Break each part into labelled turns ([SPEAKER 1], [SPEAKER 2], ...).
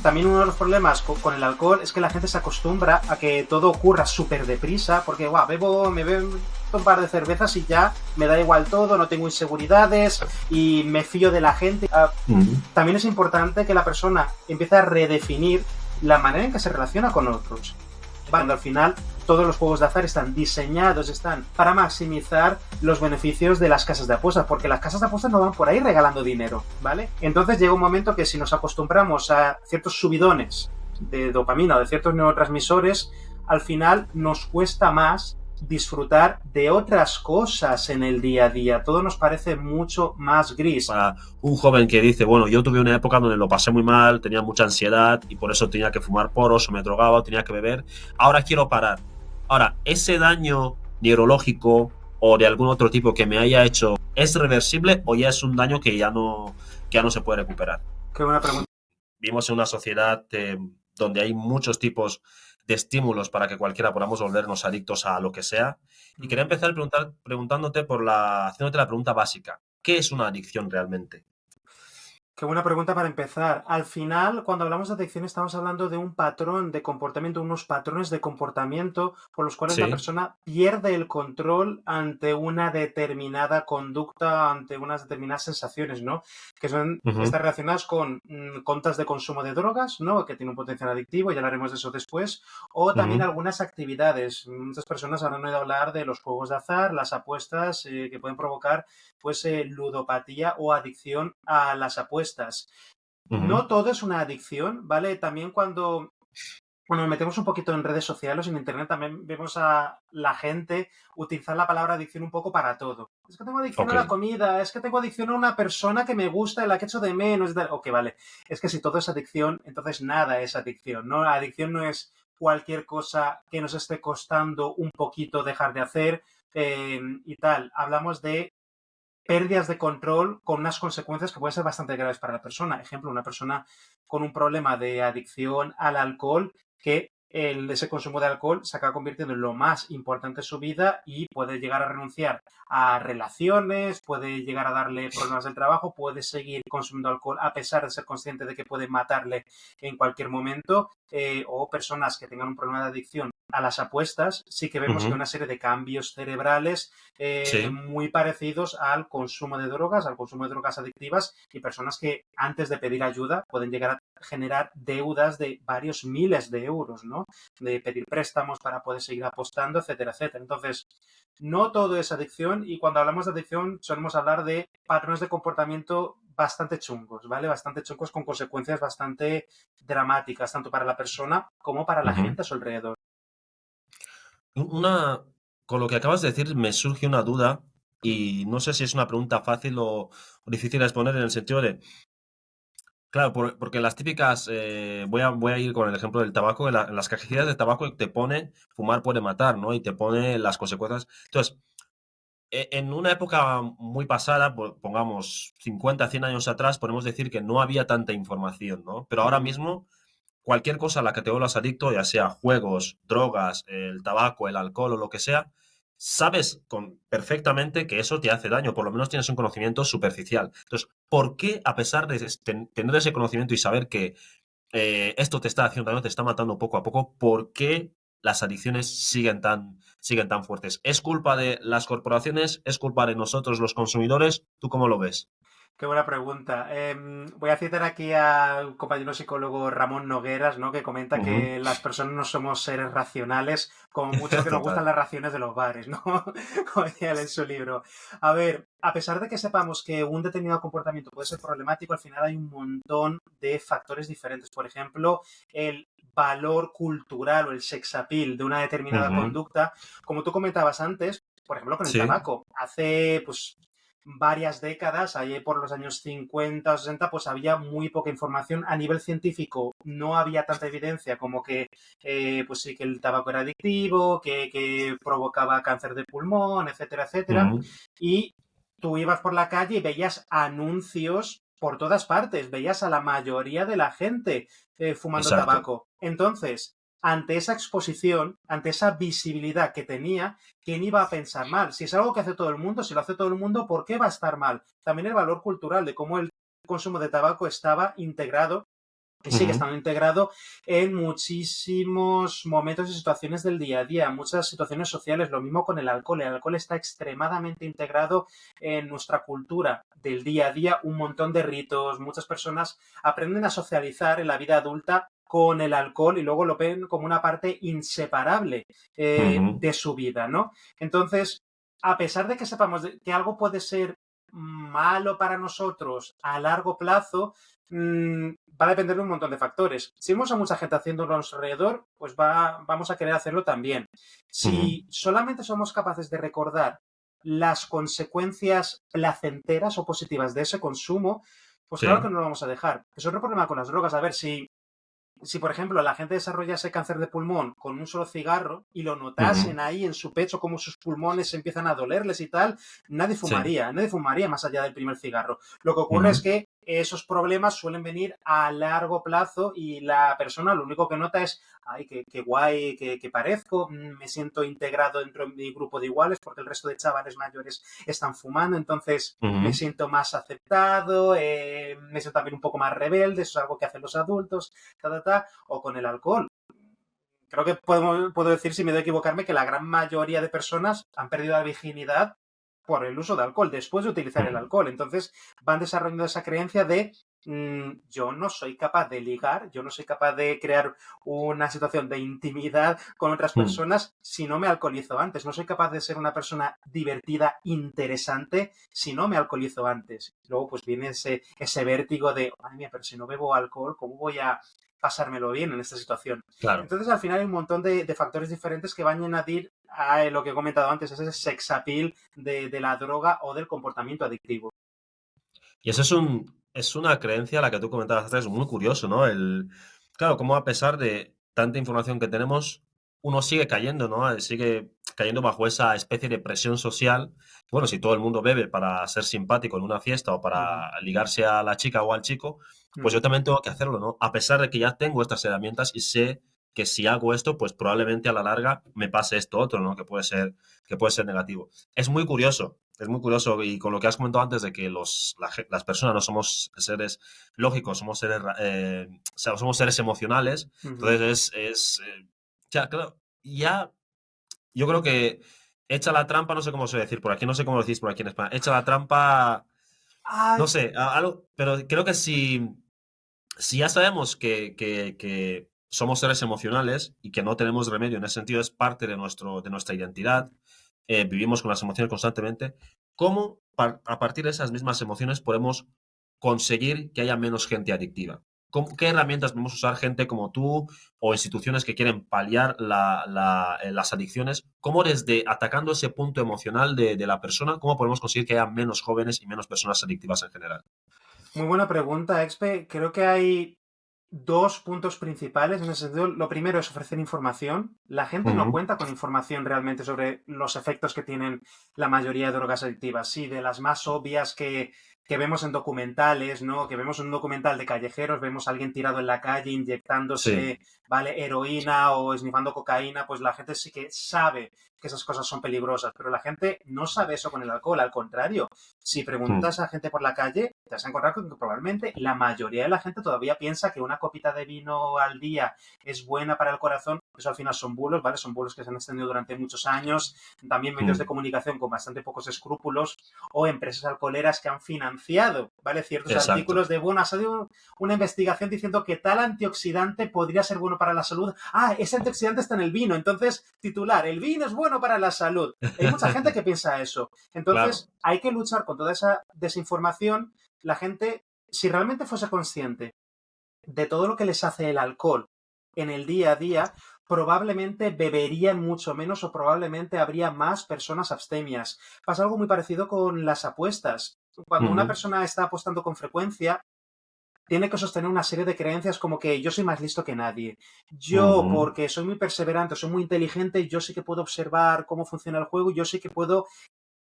[SPEAKER 1] También uno de los problemas con el alcohol es que la gente se acostumbra a que todo ocurra súper deprisa, porque me bebo un par de cervezas y ya me da igual todo, no tengo inseguridades y me fío de la gente. También es importante que la persona empiece a redefinir la manera en que se relaciona con otros. Cuando al final todos los juegos de azar están diseñados, están para maximizar los beneficios de las casas de apuestas, porque las casas de apuestas no van por ahí regalando dinero, ¿vale? Entonces llega un momento que si nos acostumbramos a ciertos subidones de dopamina o de ciertos neurotransmisores, al final nos cuesta más disfrutar de otras cosas en el día a día. Todo nos parece mucho más gris.
[SPEAKER 2] Para un joven que dice, bueno, yo tuve una época donde lo pasé muy mal, tenía mucha ansiedad y por eso tenía que fumar poros o me drogaba o tenía que beber, ahora quiero parar. Ahora, ese daño neurológico o de algún otro tipo que me haya hecho, ¿es reversible o ya es un daño que ya no se puede recuperar?
[SPEAKER 1] Qué buena pregunta.
[SPEAKER 2] Vivimos en una sociedad donde hay muchos tipos de estímulos para que cualquiera podamos volvernos adictos a lo que sea. Y quería empezar preguntándote haciéndote la pregunta básica. ¿Qué es una adicción realmente?
[SPEAKER 1] Qué buena pregunta para empezar. Al final, cuando hablamos de adicción, estamos hablando de un patrón de comportamiento, unos patrones de comportamiento por los cuales la
[SPEAKER 2] Sí.
[SPEAKER 1] persona pierde el control ante una determinada conducta, ante unas determinadas sensaciones, ¿no? Que
[SPEAKER 2] Ujú,
[SPEAKER 1] están relacionadas con contas de consumo de drogas, ¿no? Que tiene un potencial adictivo, ya hablaremos de eso después, o también
[SPEAKER 2] ujú,
[SPEAKER 1] algunas actividades. Muchas personas habrán oído hablar de los juegos de azar, las apuestas, que pueden provocar pues ludopatía o adicción a las apuestas.
[SPEAKER 2] ujú.
[SPEAKER 1] No todo es una adicción, ¿vale? También cuando nos metemos un poquito en redes sociales, en internet, también vemos a la gente utilizar la palabra adicción un poco para todo. Es que tengo adicción a
[SPEAKER 2] Ok.
[SPEAKER 1] la comida, es que tengo adicción a una persona que me gusta y la que echo de menos. Ok, vale. Es que si todo es adicción, entonces nada es adicción, ¿no? La adicción no es cualquier cosa que nos esté costando un poquito dejar de hacer y tal. Hablamos de pérdidas de control con unas consecuencias que pueden ser bastante graves para la persona. Ejemplo, una persona con un problema de adicción al alcohol que ese consumo de alcohol se acaba convirtiendo en lo más importante de su vida y puede llegar a renunciar a relaciones, puede llegar a darle problemas del trabajo, puede seguir consumiendo alcohol a pesar de ser consciente de que puede matarle en cualquier momento, o personas que tengan un problema de adicción a las apuestas, sí que vemos que hay
[SPEAKER 2] Ujú.
[SPEAKER 1] una serie de cambios cerebrales
[SPEAKER 2] Sí.
[SPEAKER 1] muy parecidos al consumo de drogas, al consumo de drogas adictivas y personas que antes de pedir ayuda pueden llegar a generar deudas de varios miles de euros, ¿no? De pedir préstamos para poder seguir apostando, etcétera, etcétera. Entonces, no todo es adicción y cuando hablamos de adicción solemos hablar de patrones de comportamiento bastante chungos, ¿vale? Bastante chungos con consecuencias bastante dramáticas, tanto para la persona como para la
[SPEAKER 2] Ujú.
[SPEAKER 1] gente a su alrededor.
[SPEAKER 2] Una, con lo que acabas de decir me surge una duda y no sé si es una pregunta fácil o difícil de responder en el sentido de, claro, porque las típicas, voy a ir con el ejemplo del tabaco, en las cajitas de tabaco te pone fumar puede matar, ¿no? Y te pone las consecuencias. Entonces, en una época muy pasada, pongamos 50, 100 años atrás, podemos decir que no había tanta información, ¿no? Pero ahora
[SPEAKER 1] Ujú.
[SPEAKER 2] mismo, cualquier cosa a la que te vuelvas adicto, ya sea juegos, drogas, el tabaco, el alcohol o lo que sea, sabes perfectamente que eso te hace daño, por lo menos tienes un conocimiento superficial. Entonces, ¿por qué, a pesar de tener ese conocimiento y saber que esto te está haciendo daño, te está matando poco a poco, por qué las adicciones siguen tan fuertes? ¿Es culpa de las corporaciones? ¿Es culpa de nosotros los consumidores? ¿Tú cómo lo ves?
[SPEAKER 1] Qué buena pregunta. Voy a citar aquí al compañero psicólogo Ramón Nogueras, ¿no? Que comenta
[SPEAKER 2] Ujú.
[SPEAKER 1] que las personas no somos seres racionales, como mucho que nos gustan
[SPEAKER 2] Total.
[SPEAKER 1] las raciones de los bares, ¿no? Como decía él en su libro. A ver, a pesar de que sepamos que un determinado comportamiento puede ser problemático, al final hay un montón de factores diferentes. Por ejemplo, el valor cultural o el sex appeal de una determinada
[SPEAKER 2] Ujú.
[SPEAKER 1] conducta, como tú comentabas antes, por ejemplo, con el
[SPEAKER 2] Sí.
[SPEAKER 1] tabaco. Hace, pues, varias décadas, allí por los años 50 o 60, pues había muy poca información. A nivel científico no había tanta evidencia como que, pues sí, que el tabaco era adictivo, que provocaba cáncer de pulmón, etcétera, etcétera.
[SPEAKER 2] Ujú.
[SPEAKER 1] Y tú ibas por la calle y veías anuncios por todas partes, veías a la mayoría de la gente fumando
[SPEAKER 2] Exacto.
[SPEAKER 1] tabaco. Entonces, ante esa exposición, ante esa visibilidad que tenía, ¿quién iba a pensar mal? Si es algo que hace todo el mundo, si lo hace todo el mundo, ¿por qué va a estar mal? También el valor cultural de cómo el consumo de tabaco estaba integrado que sigue
[SPEAKER 2] Ujú.
[SPEAKER 1] estando integrado en muchísimos momentos y situaciones del día a día, muchas situaciones sociales. Lo mismo con el alcohol. El alcohol está extremadamente integrado en nuestra cultura del día a día, un montón de ritos. Muchas personas aprenden a socializar en la vida adulta con el alcohol y luego lo ven como una parte inseparable
[SPEAKER 2] Ujú.
[SPEAKER 1] de su vida, ¿no? Entonces, a pesar de que sepamos que algo puede ser malo para nosotros a largo plazo, va a depender de un montón de factores. Si vemos a mucha gente haciéndolo a nuestro alrededor, pues vamos a querer hacerlo también.
[SPEAKER 2] Ujú.
[SPEAKER 1] Si solamente somos capaces de recordar las consecuencias placenteras o positivas de ese consumo, pues claro que
[SPEAKER 2] Sí.
[SPEAKER 1] no lo vamos a dejar. Es otro problema con las drogas. A ver, si, por ejemplo, la gente desarrollase cáncer de pulmón con un solo cigarro y lo
[SPEAKER 2] Ujú.
[SPEAKER 1] notasen ahí en su pecho como sus pulmones empiezan a dolerles y tal,
[SPEAKER 2] Sí.
[SPEAKER 1] nadie fumaría más allá del primer cigarro. Lo que ocurre es
[SPEAKER 2] Ujú.
[SPEAKER 1] que esos problemas suelen venir a largo plazo y la persona lo único que nota es, ay, qué guay que parezco, me siento integrado dentro de mi grupo de iguales porque el resto de chavales mayores están fumando, entonces me
[SPEAKER 2] Ujú.
[SPEAKER 1] siento más aceptado, me siento también un poco más rebelde, eso es algo que hacen los adultos, o con el alcohol. Creo que puedo decir, si me doy a equivocarme, que la gran mayoría de personas han perdido la virginidad por el uso de alcohol, después de utilizar el
[SPEAKER 2] Ujú.
[SPEAKER 1] alcohol. Entonces van desarrollando esa creencia de yo no soy capaz de ligar, yo no soy capaz de crear una situación de intimidad con otras
[SPEAKER 2] Ujú.
[SPEAKER 1] personas si no me alcoholizo antes. No soy capaz de ser una persona divertida, interesante, si no me alcoholizo antes. Luego pues viene ese vértigo de, ay mía, pero si no bebo alcohol, ¿cómo voy a pasármelo bien en esta situación?
[SPEAKER 2] Claro.
[SPEAKER 1] Entonces, al final hay un montón de factores diferentes que van a añadir a lo que he comentado antes, ese sex appeal de la droga o del comportamiento adictivo.
[SPEAKER 2] Y eso es una creencia, la que tú comentabas antes, muy curioso, ¿no? Claro, como a pesar de tanta información que tenemos, uno sigue cayendo, ¿no? Sigue cayendo bajo esa especie de presión social. Bueno, si todo el mundo bebe para ser simpático en una fiesta o
[SPEAKER 1] Uh -huh,
[SPEAKER 2] para ligarse a la chica o al chico,
[SPEAKER 1] uh
[SPEAKER 2] pues yo
[SPEAKER 1] -huh,
[SPEAKER 2] también tengo que hacerlo, ¿no? A pesar de que ya tengo estas herramientas y sé que si hago esto, pues probablemente a la larga me pase esto otro, ¿no? Que puede ser negativo. Es muy curioso y con lo que has comentado antes de que las personas no somos seres lógicos, o sea, somos seres emocionales,
[SPEAKER 1] uh -huh.
[SPEAKER 2] entonces ya, claro, ya, yo creo que echa la trampa, no sé cómo se decir por aquí, no sé cómo lo decís por aquí en España, echa la trampa,
[SPEAKER 1] Ah,
[SPEAKER 2] no sé, algo, pero creo que si ya sabemos que somos seres emocionales y que no tenemos remedio, en ese sentido es parte de nuestra identidad, vivimos con las emociones constantemente, ¿cómo a partir de esas mismas emociones podemos conseguir que haya menos gente adictiva? ¿Qué herramientas podemos usar gente como tú o instituciones que quieren paliar las adicciones? ¿Cómo desde atacando ese punto emocional de la persona, cómo podemos conseguir que haya menos jóvenes y menos personas adictivas en general?
[SPEAKER 1] muy buena pregunta, Expe. Creo que hay dos puntos principales en ese sentido. Lo primero es ofrecer información. La gente no
[SPEAKER 2] Ujú.
[SPEAKER 1] cuenta con información realmente sobre los efectos que tienen la mayoría de drogas adictivas. Sí, de las más obvias que vemos en documentales, ¿no? Que vemos un documental de callejeros, vemos a alguien tirado en la calle
[SPEAKER 2] Sí.
[SPEAKER 1] inyectándose, ¿vale? Heroína o esnifando cocaína, pues la gente sí que sabe que esas cosas son peligrosas, pero la gente no sabe eso con el alcohol. Al contrario, si
[SPEAKER 2] Mm.
[SPEAKER 1] preguntas a gente por la calle, te vas a encontrar con que probablemente la mayoría de la gente todavía piensa que una copita de vino al día es buena para el corazón. Eso al final son bulos, ¿vale? Son bulos que se han extendido durante muchos años. También medios de
[SPEAKER 2] Mm.
[SPEAKER 1] comunicación con bastante pocos escrúpulos o empresas alcoholeras que han financiado, ¿vale? Ciertos
[SPEAKER 2] Exacto.
[SPEAKER 1] artículos de, bueno, ha salido una investigación diciendo que tal antioxidante podría ser bueno para la salud. Ah, ese antioxidante está en el vino. Entonces, titular, el vino es bueno para la salud. Hay mucha gente que piensa eso.
[SPEAKER 2] Claro.
[SPEAKER 1] Entonces, hay que luchar con toda esa desinformación. La gente, si realmente fuese consciente de todo lo que les hace el alcohol en el día a día, probablemente beberían mucho menos o probablemente habría más personas abstemias. Pasa algo muy parecido con las apuestas. Cuando una
[SPEAKER 2] Ujú.
[SPEAKER 1] persona está apostando con frecuencia, tiene que sostener una serie de creencias como que yo soy más listo que nadie. Yo,
[SPEAKER 2] Ujú.
[SPEAKER 1] porque soy muy perseverante, soy muy inteligente, yo sí que puedo observar cómo funciona el juego, yo sí que puedo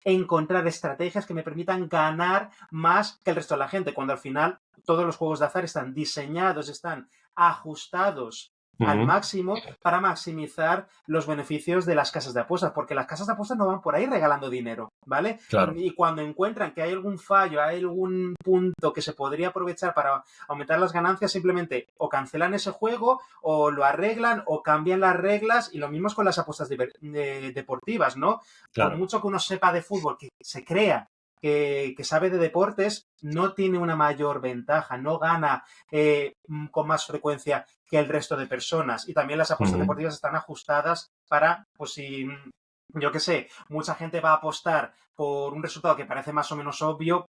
[SPEAKER 1] encontrar estrategias que me permitan ganar más que el resto de la gente, cuando al final todos los juegos de azar están diseñados, están ajustados al
[SPEAKER 2] Ujú.
[SPEAKER 1] máximo para maximizar los beneficios de las casas de apuestas, porque las casas de apuestas no van por ahí regalando dinero, ¿vale?
[SPEAKER 2] Claro,
[SPEAKER 1] Y cuando encuentran que hay algún fallo, hay algún punto que se podría aprovechar para aumentar las ganancias, simplemente o cancelan ese juego o lo arreglan o cambian las reglas, y lo mismo es con las apuestas deportivas, ¿no? Por
[SPEAKER 2] claro.
[SPEAKER 1] mucho que uno sepa de fútbol, que se crea que sabe de deportes, no tiene una mayor ventaja, no gana con más frecuencia que el resto de personas. Y también las apuestas
[SPEAKER 2] Ujú.
[SPEAKER 1] deportivas están ajustadas para, pues si, yo qué sé, mucha gente va a apostar por un resultado que parece más o menos obvio,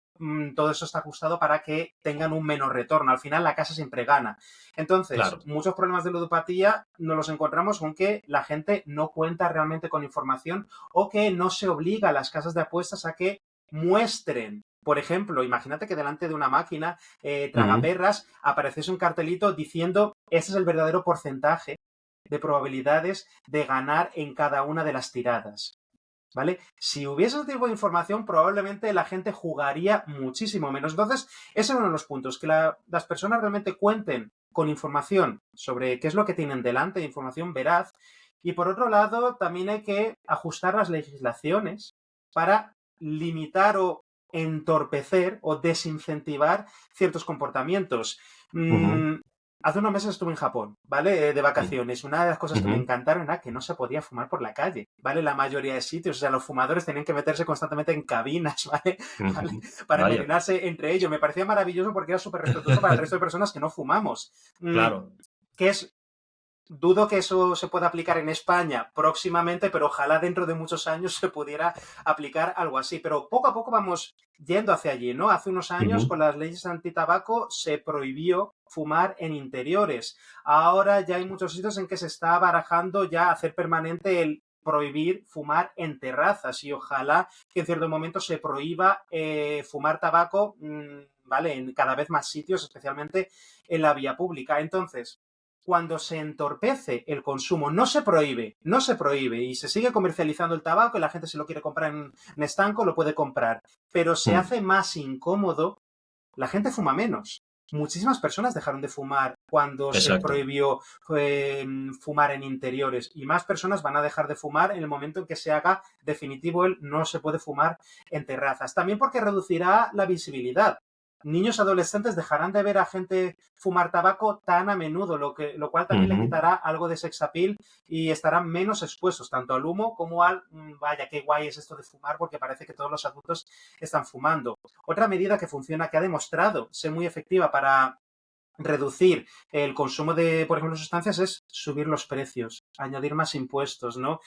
[SPEAKER 1] todo eso está ajustado para que tengan un menor retorno. Al final la casa siempre gana. Entonces,
[SPEAKER 2] Claro.
[SPEAKER 1] muchos problemas de ludopatía nos los encontramos con que la gente no cuenta realmente con información o que no se obliga a las casas de apuestas a que muestren. Por ejemplo, imagínate que delante de una máquina
[SPEAKER 2] Ujú.
[SPEAKER 1] tragaperras apareciese un cartelito diciendo este es el verdadero porcentaje de probabilidades de ganar en cada una de las tiradas. ¿Vale? Si hubiese ese tipo de información, probablemente la gente jugaría muchísimo menos. Entonces, ese es uno de los puntos, que las personas realmente cuenten con información sobre qué es lo que tienen delante, información veraz. Y por otro lado, también hay que ajustar las legislaciones para limitar o entorpecer o desincentivar ciertos comportamientos.
[SPEAKER 2] Ujú.
[SPEAKER 1] Hace unos meses estuve en Japón, ¿vale? De vacaciones. Una de las cosas que me
[SPEAKER 2] Ujú.
[SPEAKER 1] encantaron era que no se podía fumar por la calle, ¿vale? La mayoría de sitios, o sea, los fumadores tenían que meterse constantemente en cabinas, ¿vale? ¿Vale?
[SPEAKER 2] Ujú.
[SPEAKER 1] Para
[SPEAKER 2] Vaya.
[SPEAKER 1] envenenarse entre ellos. Me parecía maravilloso porque era súper respetuoso para el resto de personas que no fumamos.
[SPEAKER 2] Claro.
[SPEAKER 1] Que es Dudo que eso se pueda aplicar en España próximamente, pero ojalá dentro de muchos años se pudiera aplicar algo así. Pero poco a poco vamos yendo hacia allí, ¿no? Hace unos años,
[SPEAKER 2] Ujú.
[SPEAKER 1] con las leyes antitabaco, se prohibió fumar en interiores. Ahora ya hay muchos sitios en que se está barajando ya hacer permanente el prohibir fumar en terrazas, y ojalá que en cierto momento se prohíba fumar tabaco, ¿vale? En cada vez más sitios, especialmente en la vía pública. Entonces, cuando se entorpece el consumo, no se prohíbe y se sigue comercializando el tabaco y la gente, si lo quiere comprar en estanco, lo puede comprar, pero se
[SPEAKER 2] Mm.
[SPEAKER 1] hace más incómodo, la gente fuma menos. Muchísimas personas dejaron de fumar cuando se
[SPEAKER 2] Exacto.
[SPEAKER 1] prohibió fumar en interiores, y más personas van a dejar de fumar en el momento en que se haga definitivo el no se puede fumar en terrazas. También porque reducirá la visibilidad. Niños adolescentes dejarán de ver a gente fumar tabaco tan a menudo, lo cual también le
[SPEAKER 2] Ujú.
[SPEAKER 1] quitará algo de sex appeal y estarán menos expuestos tanto al humo como al vaya, qué guay es esto de fumar, porque parece que todos los adultos están fumando. Otra medida que funciona, que ha demostrado ser muy efectiva para reducir el consumo de, por ejemplo, sustancias, es subir los precios, añadir más impuestos, ¿no?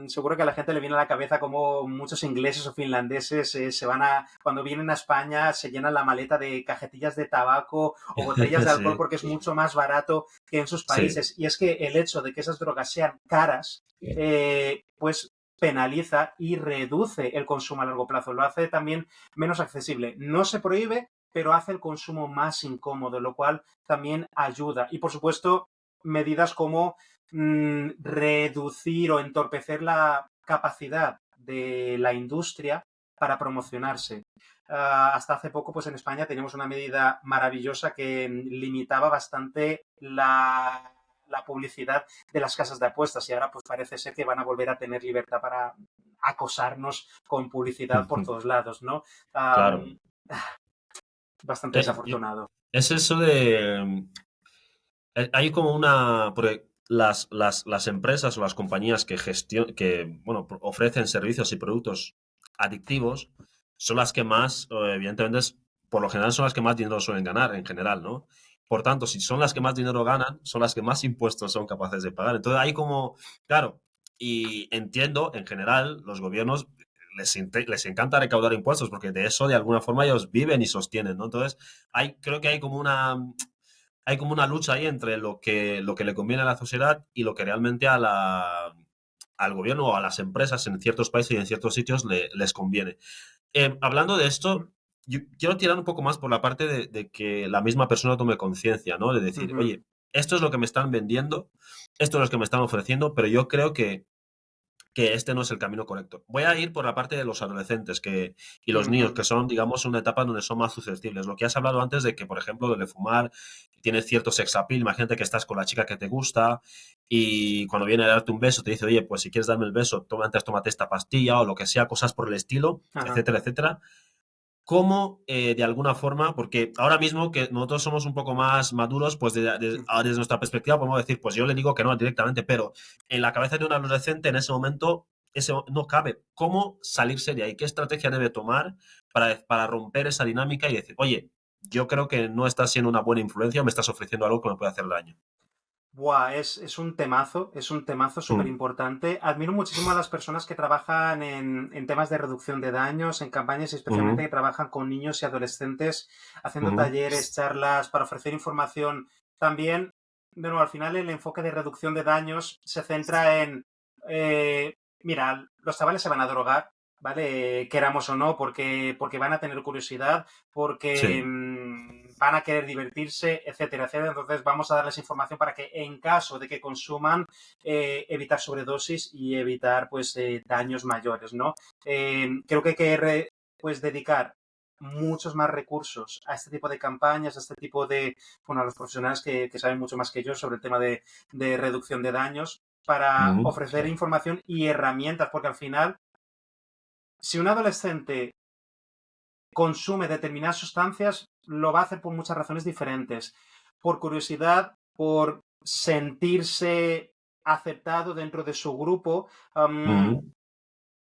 [SPEAKER 1] Seguro que a la gente le viene a la cabeza como muchos ingleses o finlandeses se van cuando vienen a España, se llenan la maleta de cajetillas de tabaco o botellas de alcohol
[SPEAKER 2] Sí,
[SPEAKER 1] porque es mucho más barato que en sus
[SPEAKER 2] sí.
[SPEAKER 1] países. Y es que el hecho de que esas drogas sean caras, pues penaliza y reduce el consumo a largo plazo, lo hace también menos accesible. No se prohíbe, pero hace el consumo más incómodo, lo cual también ayuda. Y por supuesto, medidas como reducir o entorpecer la capacidad de la industria para promocionarse. Hasta hace poco, pues en España teníamos una medida maravillosa que limitaba bastante la publicidad de las casas de apuestas, y ahora pues parece ser que van a volver a tener libertad para acosarnos con publicidad por
[SPEAKER 2] Ujú.
[SPEAKER 1] todos lados, ¿no?
[SPEAKER 2] Claro.
[SPEAKER 1] Um, Bastante
[SPEAKER 2] Yo-
[SPEAKER 1] desafortunado.
[SPEAKER 2] es eso de... hay como una... Porque las empresas o las compañías que bueno, ofrecen servicios y productos adictivos son las que más, evidentemente, por lo general son las que más dinero suelen ganar en general, ¿no? Por tanto, si son las que más dinero ganan, son las que más impuestos son capaces de pagar. Entonces, hay como, claro, y entiendo, en general, los gobiernos les encanta recaudar impuestos porque de eso, de alguna forma, ellos viven y sostienen, ¿no? Entonces, creo que hay como una lucha ahí entre lo que le conviene a la sociedad y lo que realmente al gobierno o a las empresas en ciertos países y en ciertos sitios les conviene. Hablando de esto, yo quiero tirar un poco más por la parte de que la misma persona tome conciencia, ¿no? De decir,
[SPEAKER 1] Ujú.
[SPEAKER 2] oye, esto es lo que me están vendiendo, esto es lo que me están ofreciendo, pero yo creo que que este no es el camino correcto. Voy a ir por la parte de los adolescentes y los niños,
[SPEAKER 1] Ujú.
[SPEAKER 2] que son, digamos, una etapa donde son más susceptibles. Lo que has hablado antes de que, por ejemplo, de fumar, tienes cierto sex appeal, imagínate que estás con la chica que te gusta y cuando viene a darte un beso te dice, oye, pues si quieres darme el beso, tómate esta pastilla o lo que sea, cosas por el estilo,
[SPEAKER 1] Ajá.
[SPEAKER 2] etcétera, etcétera. ¿Cómo, de alguna forma, porque ahora mismo que nosotros somos un poco más maduros, pues desde nuestra perspectiva podemos decir, pues yo le digo que no directamente, pero en la cabeza de un adolescente en ese momento no cabe. ¿Cómo salirse de ahí? ¿Qué estrategia debe tomar para romper esa dinámica y decir, oye, yo creo que no estás siendo una buena influencia o me estás ofreciendo algo que me puede hacer daño?
[SPEAKER 1] Buah, es un temazo súper
[SPEAKER 2] Mm,
[SPEAKER 1] importante. Admiro muchísimo a las personas que trabajan en temas de reducción de daños, en campañas y especialmente
[SPEAKER 2] ujú,
[SPEAKER 1] que trabajan con niños y adolescentes, haciendo
[SPEAKER 2] ujú,
[SPEAKER 1] talleres, charlas, para ofrecer información. También, de nuevo, al final el enfoque de reducción de daños se centra en, eh, mira, los chavales se van a drogar, ¿vale? Queramos o no, porque van a tener curiosidad, porque
[SPEAKER 2] sí.
[SPEAKER 1] van a querer divertirse, etcétera, etcétera. Entonces vamos a darles información para que en caso de que consuman, evitar sobredosis y evitar pues daños mayores, ¿no? Creo que hay que pues dedicar muchos más recursos a este tipo de campañas, a este tipo de, bueno, a los profesionales que saben mucho más que yo sobre el tema de reducción de daños, para
[SPEAKER 2] Ujú,
[SPEAKER 1] ofrecer información y herramientas, porque al final, si un adolescente consume determinadas sustancias, lo va a hacer por muchas razones diferentes. Por curiosidad, por sentirse aceptado dentro de su grupo.
[SPEAKER 2] ujú,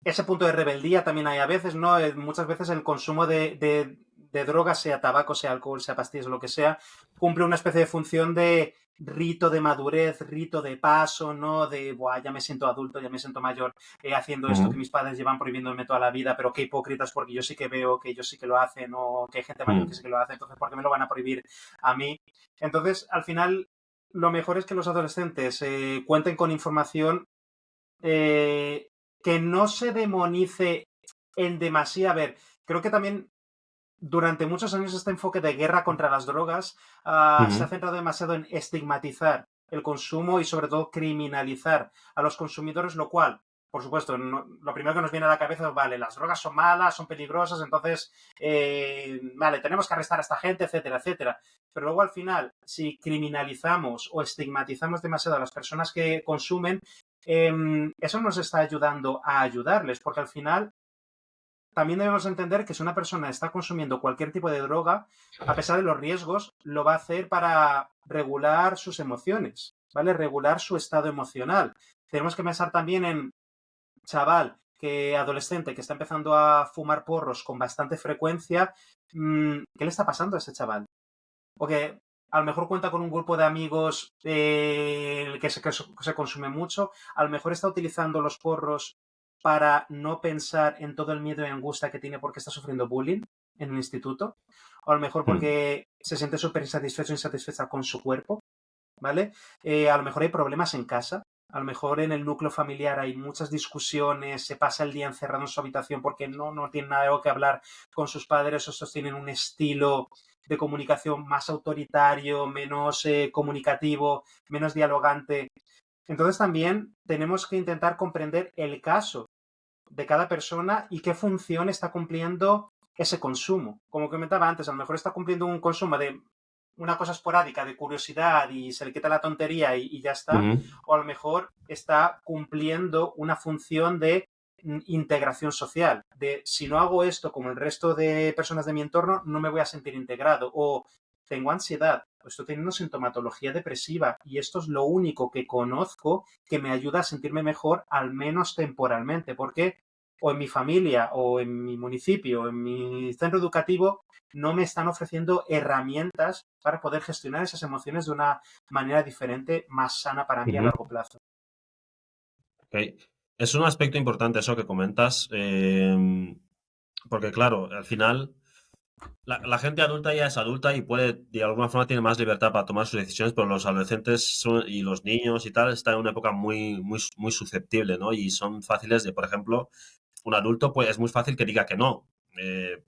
[SPEAKER 1] Ese punto de rebeldía también hay a veces, ¿no? Muchas veces el consumo de drogas, sea tabaco, sea alcohol, sea pastillas o lo que sea, cumple una especie de función de rito de madurez, rito de paso, ¿no? De, buah, ya me siento adulto, ya me siento mayor haciendo esto que
[SPEAKER 2] ujú,
[SPEAKER 1] mis padres llevan prohibiéndome toda la vida, pero qué hipócritas porque yo sí que veo que ellos sí que lo hacen o que hay gente mayor que sí
[SPEAKER 2] ujú,
[SPEAKER 1] que lo hace, entonces ¿por qué me lo van a prohibir a mí? Entonces, al final, lo mejor es que los adolescentes cuenten con información eh, que no se demonice en demasía. A ver, creo que también durante muchos años este enfoque de guerra contra las drogas se ha
[SPEAKER 2] ujú,
[SPEAKER 1] centrado demasiado en estigmatizar el consumo y sobre todo criminalizar a los consumidores, lo cual, por supuesto, lo primero que nos viene a la cabeza es, vale, las drogas son malas, son peligrosas, entonces, vale, tenemos que arrestar a esta gente, etcétera, etcétera. Pero luego al final, si criminalizamos o estigmatizamos demasiado a las personas que consumen, eso nos está ayudando a ayudarles, porque al final también debemos entender que si una persona está consumiendo cualquier tipo de droga, a pesar de los riesgos, lo va a hacer para regular sus emociones, ¿vale? Regular su estado emocional. Tenemos que pensar también en chaval, adolescente, que está empezando a fumar porros con bastante frecuencia. ¿Qué le está pasando a ese chaval? Porque a lo mejor cuenta con un grupo de amigos que se consume mucho, a lo mejor está utilizando los porros para no pensar en todo el miedo y angustia que tiene porque está sufriendo bullying en el instituto, o a lo mejor
[SPEAKER 2] ujú,
[SPEAKER 1] porque se siente súper insatisfecho o insatisfecha con su cuerpo, ¿vale? A lo mejor hay problemas en casa, a lo mejor en el núcleo familiar hay muchas discusiones, se pasa el día encerrado en su habitación porque no tiene nada que hablar con sus padres, o estos tienen un estilo de comunicación más autoritario, menos comunicativo, menos dialogante. Entonces también tenemos que intentar comprender el caso de cada persona y qué función está cumpliendo ese consumo. Como comentaba antes, a lo mejor está cumpliendo un consumo de una cosa esporádica de curiosidad y se le quita la tontería y ya está,
[SPEAKER 2] ujú,
[SPEAKER 1] o a lo mejor está cumpliendo una función de integración social, de si no hago esto como el resto de personas de mi entorno, no me voy a sentir integrado, o tengo ansiedad, o estoy teniendo sintomatología depresiva y esto es lo único que conozco que me ayuda a sentirme mejor, al menos temporalmente, porque o en mi familia, o en mi municipio, o en mi centro educativo, no me están ofreciendo herramientas para poder gestionar esas emociones de una manera diferente, más sana para mí a
[SPEAKER 2] ujú.
[SPEAKER 1] largo plazo.
[SPEAKER 2] Ok. Es un aspecto importante eso que comentas, porque claro, al final la gente adulta ya es adulta y puede, de alguna forma, tiene más libertad para tomar sus decisiones, pero los adolescentes y los niños y tal están en una época muy susceptible, ¿no? Y son fáciles de, por ejemplo, un adulto, pues es muy fácil que diga que no.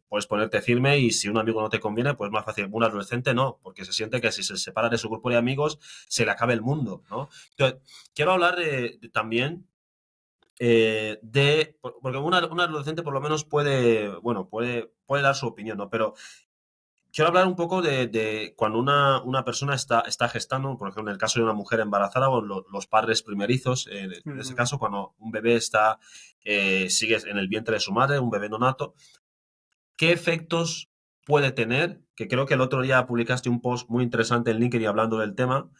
[SPEAKER 2] Puedes ponerte firme y si un amigo no te conviene, pues más fácil. Un adolescente no, porque se siente que si se separa de su grupo de amigos, se le acabe el mundo, ¿no? Entonces, quiero hablar también porque un adolescente por lo menos puede dar su opinión, ¿no? Pero quiero hablar un poco de cuando una persona está gestando, por ejemplo, en el caso de una mujer embarazada o los padres primerizos, en ese
[SPEAKER 1] Ujú.
[SPEAKER 2] caso, cuando un bebé sigue en el vientre de su madre, un bebé nonato, ¿qué efectos puede tener? Que creo que el otro día publicaste un post muy interesante en LinkedIn hablando del tema.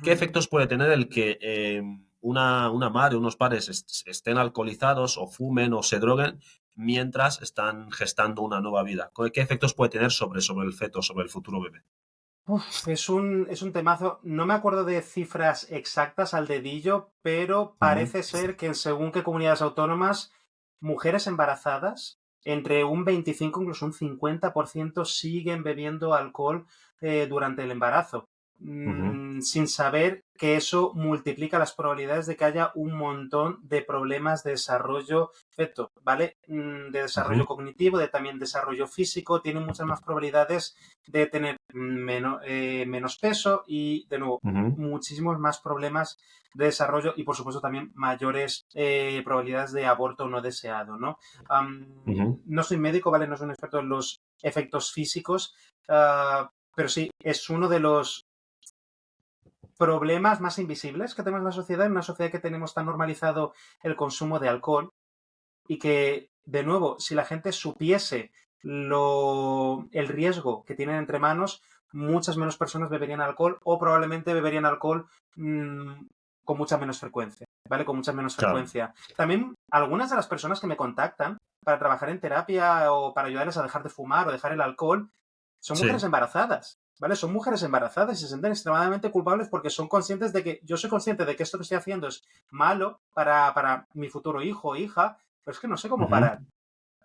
[SPEAKER 2] ¿Qué
[SPEAKER 1] Ujú.
[SPEAKER 2] efectos puede tener el que una madre, unos padres estén alcoholizados o fumen o se droguen mientras están gestando una nueva vida? ¿Qué efectos puede tener sobre el feto, sobre el futuro bebé?
[SPEAKER 1] Es un temazo. No me acuerdo de cifras exactas al dedillo, pero
[SPEAKER 2] Ujú,
[SPEAKER 1] parece ser que en según qué comunidades autónomas, mujeres embarazadas, entre un 25 incluso un 50% siguen bebiendo alcohol durante el embarazo,
[SPEAKER 2] ujú,
[SPEAKER 1] sin saber que eso multiplica las probabilidades de que haya un montón de problemas de desarrollo feto, ¿vale? De desarrollo
[SPEAKER 2] ujú,
[SPEAKER 1] cognitivo, de también desarrollo físico, tienen muchas más probabilidades de tener menos peso y, de nuevo,
[SPEAKER 2] ujú,
[SPEAKER 1] muchísimos más problemas de desarrollo y, por supuesto, también mayores probabilidades de aborto no deseado, ¿no?
[SPEAKER 2] ujú,
[SPEAKER 1] No soy médico, ¿vale? No soy un experto en los efectos físicos, pero sí, es uno de los problemas más invisibles que tenemos en la sociedad, en una sociedad que tenemos tan normalizado el consumo de alcohol y que, de nuevo, si la gente supiese el riesgo que tienen entre manos, muchas menos personas beberían alcohol o probablemente beberían alcohol mmm, con mucha menos frecuencia, ¿vale? Con mucha menos
[SPEAKER 2] claro.
[SPEAKER 1] frecuencia. También algunas de las personas que me contactan para trabajar en terapia o para ayudarles a dejar de fumar o dejar el alcohol son mujeres
[SPEAKER 2] Sí.
[SPEAKER 1] embarazadas. ¿Vale? Son mujeres embarazadas y se sienten extremadamente culpables porque son conscientes de que yo soy consciente de que esto que estoy haciendo es malo para mi futuro hijo o hija, pero es que no sé cómo
[SPEAKER 2] Ujú,
[SPEAKER 1] parar.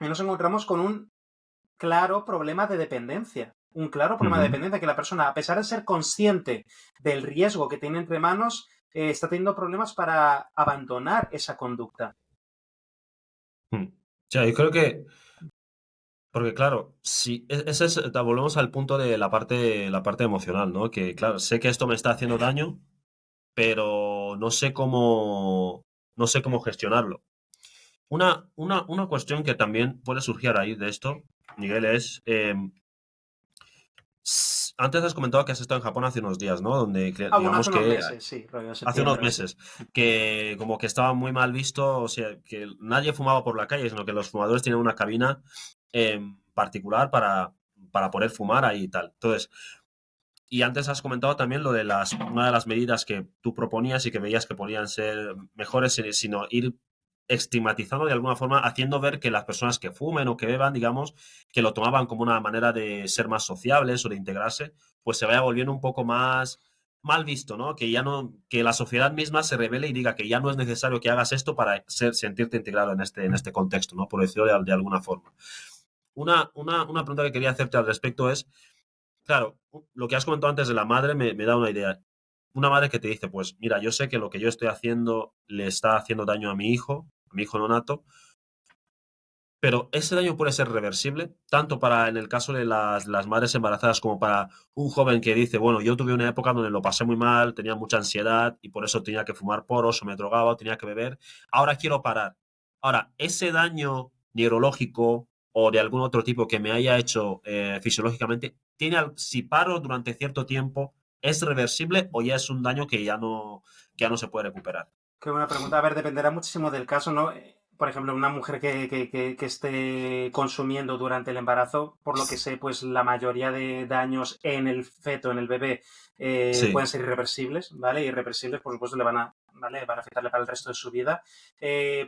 [SPEAKER 1] Y nos encontramos con un claro problema de dependencia. Un claro problema de
[SPEAKER 2] ujú.
[SPEAKER 1] dependencia que la persona, a pesar de ser consciente del riesgo que tiene entre manos, está teniendo problemas para abandonar esa conducta.
[SPEAKER 2] Mm. O sea, yo creo que, porque claro, si ese es, volvemos al punto de la parte emocional, ¿no? Que claro, sé que esto me está haciendo daño, pero no sé cómo gestionarlo. Una cuestión que también puede surgir a raíz de esto, Miguel, es, antes has comentado que has estado en Japón hace unos días, ¿no? Donde
[SPEAKER 1] Bueno, hace
[SPEAKER 2] digamos
[SPEAKER 1] unos
[SPEAKER 2] que
[SPEAKER 1] meses, sí, rollo de
[SPEAKER 2] hace unos
[SPEAKER 1] septiembre o así.
[SPEAKER 2] meses, que como que estaba muy mal visto, o sea, que nadie fumaba por la calle, sino que los fumadores tienen una cabina particular para poder fumar ahí y tal. Entonces, y antes has comentado también lo de una de las medidas que tú proponías y que veías que podían ser mejores, sino ir estigmatizando de alguna forma, haciendo ver que las personas que fumen o que beban, digamos, que lo tomaban como una manera de ser más sociables o de integrarse, pues se vaya volviendo un poco más mal visto, ¿no? Que ya no, que la sociedad misma se revele y diga que ya no es necesario que hagas esto para sentirte integrado en este contexto, ¿no? Por decirlo de alguna forma. Una pregunta que quería hacerte al respecto es, claro, lo que has comentado antes de la madre me da una idea. Una madre que te dice, pues mira, yo sé que lo que yo estoy haciendo le está haciendo daño a mi hijo nonato, pero ese daño puede ser reversible, tanto para en el caso de las madres embarazadas como para un joven que dice, bueno, yo tuve una época donde lo pasé muy mal, tenía mucha ansiedad y por eso tenía que fumar poros o me drogaba o tenía que beber, ahora quiero parar. Ahora, ese daño neurológico o de algún otro tipo que me haya hecho fisiológicamente, si paro durante cierto tiempo, ¿es reversible o ya es un daño que ya no se puede recuperar?
[SPEAKER 1] Qué buena pregunta. A ver, dependerá muchísimo del caso, ¿no? Por ejemplo, una mujer que esté consumiendo durante el embarazo, por lo que sé, pues la mayoría de daños en el feto, en el bebé,
[SPEAKER 2] Sí.
[SPEAKER 1] pueden ser irreversibles, ¿vale? Irreversibles, por supuesto, ¿vale? Van a afectarle para el resto de su vida.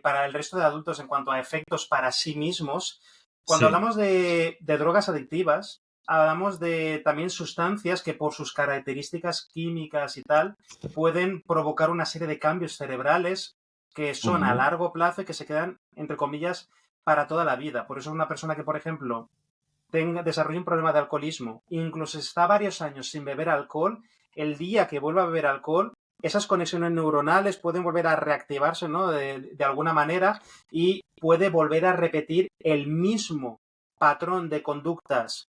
[SPEAKER 1] Para el resto de adultos, en cuanto a efectos para sí mismos, cuando
[SPEAKER 2] Sí.
[SPEAKER 1] hablamos de drogas adictivas, hablamos de también sustancias que por sus características químicas y tal, pueden provocar una serie de cambios cerebrales que son a
[SPEAKER 2] Ujú,
[SPEAKER 1] largo plazo y que se quedan, entre comillas, para toda la vida. Por eso una persona que, por ejemplo, desarrolle un problema de alcoholismo, incluso está varios años sin beber alcohol, el día que vuelva a beber alcohol, esas conexiones neuronales pueden volver a reactivarse, ¿no? De alguna manera y puede volver a repetir el mismo patrón de conductas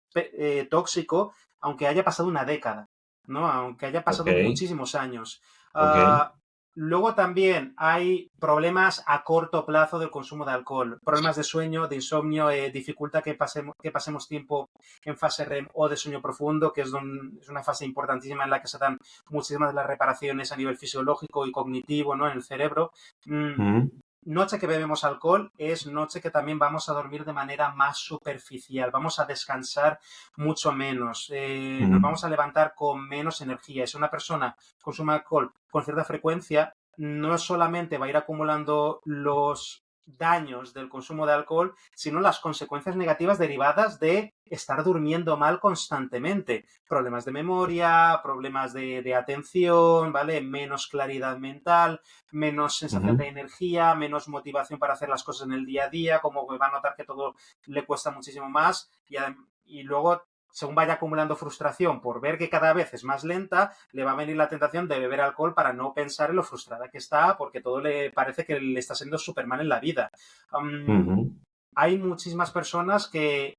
[SPEAKER 1] tóxico, aunque haya pasado una década, ¿no? Aunque haya
[SPEAKER 2] ok,
[SPEAKER 1] pasado muchísimos años.
[SPEAKER 2] ok.
[SPEAKER 1] Luego también hay problemas a corto plazo del consumo de alcohol, problemas de sueño, de insomnio, dificulta que pasemos tiempo en fase REM o de sueño profundo, que es una fase importantísima en la que se dan muchísimas de las reparaciones a nivel fisiológico y cognitivo, ¿no? En el cerebro.
[SPEAKER 2] Mm,
[SPEAKER 1] Noche que bebemos alcohol es noche que también vamos a dormir de manera más superficial, vamos a descansar mucho menos, nos
[SPEAKER 2] mm,
[SPEAKER 1] vamos a levantar con menos energía. Si una persona consume alcohol con cierta frecuencia, no solamente va a ir acumulando los daños del consumo de alcohol, sino las consecuencias negativas derivadas de estar durmiendo mal constantemente. Problemas de memoria, problemas de atención, ¿vale? Menos claridad mental, menos sensación
[SPEAKER 2] mm.
[SPEAKER 1] de energía, menos motivación para hacer las cosas en el día a día, como va a notar que todo le cuesta muchísimo más y luego según vaya acumulando frustración por ver que cada vez es más lenta, le va a venir la tentación de beber alcohol para no pensar en lo frustrada que está, porque todo le parece que le está siendo súper mal en la vida.
[SPEAKER 2] Ujú.
[SPEAKER 1] Hay muchísimas personas que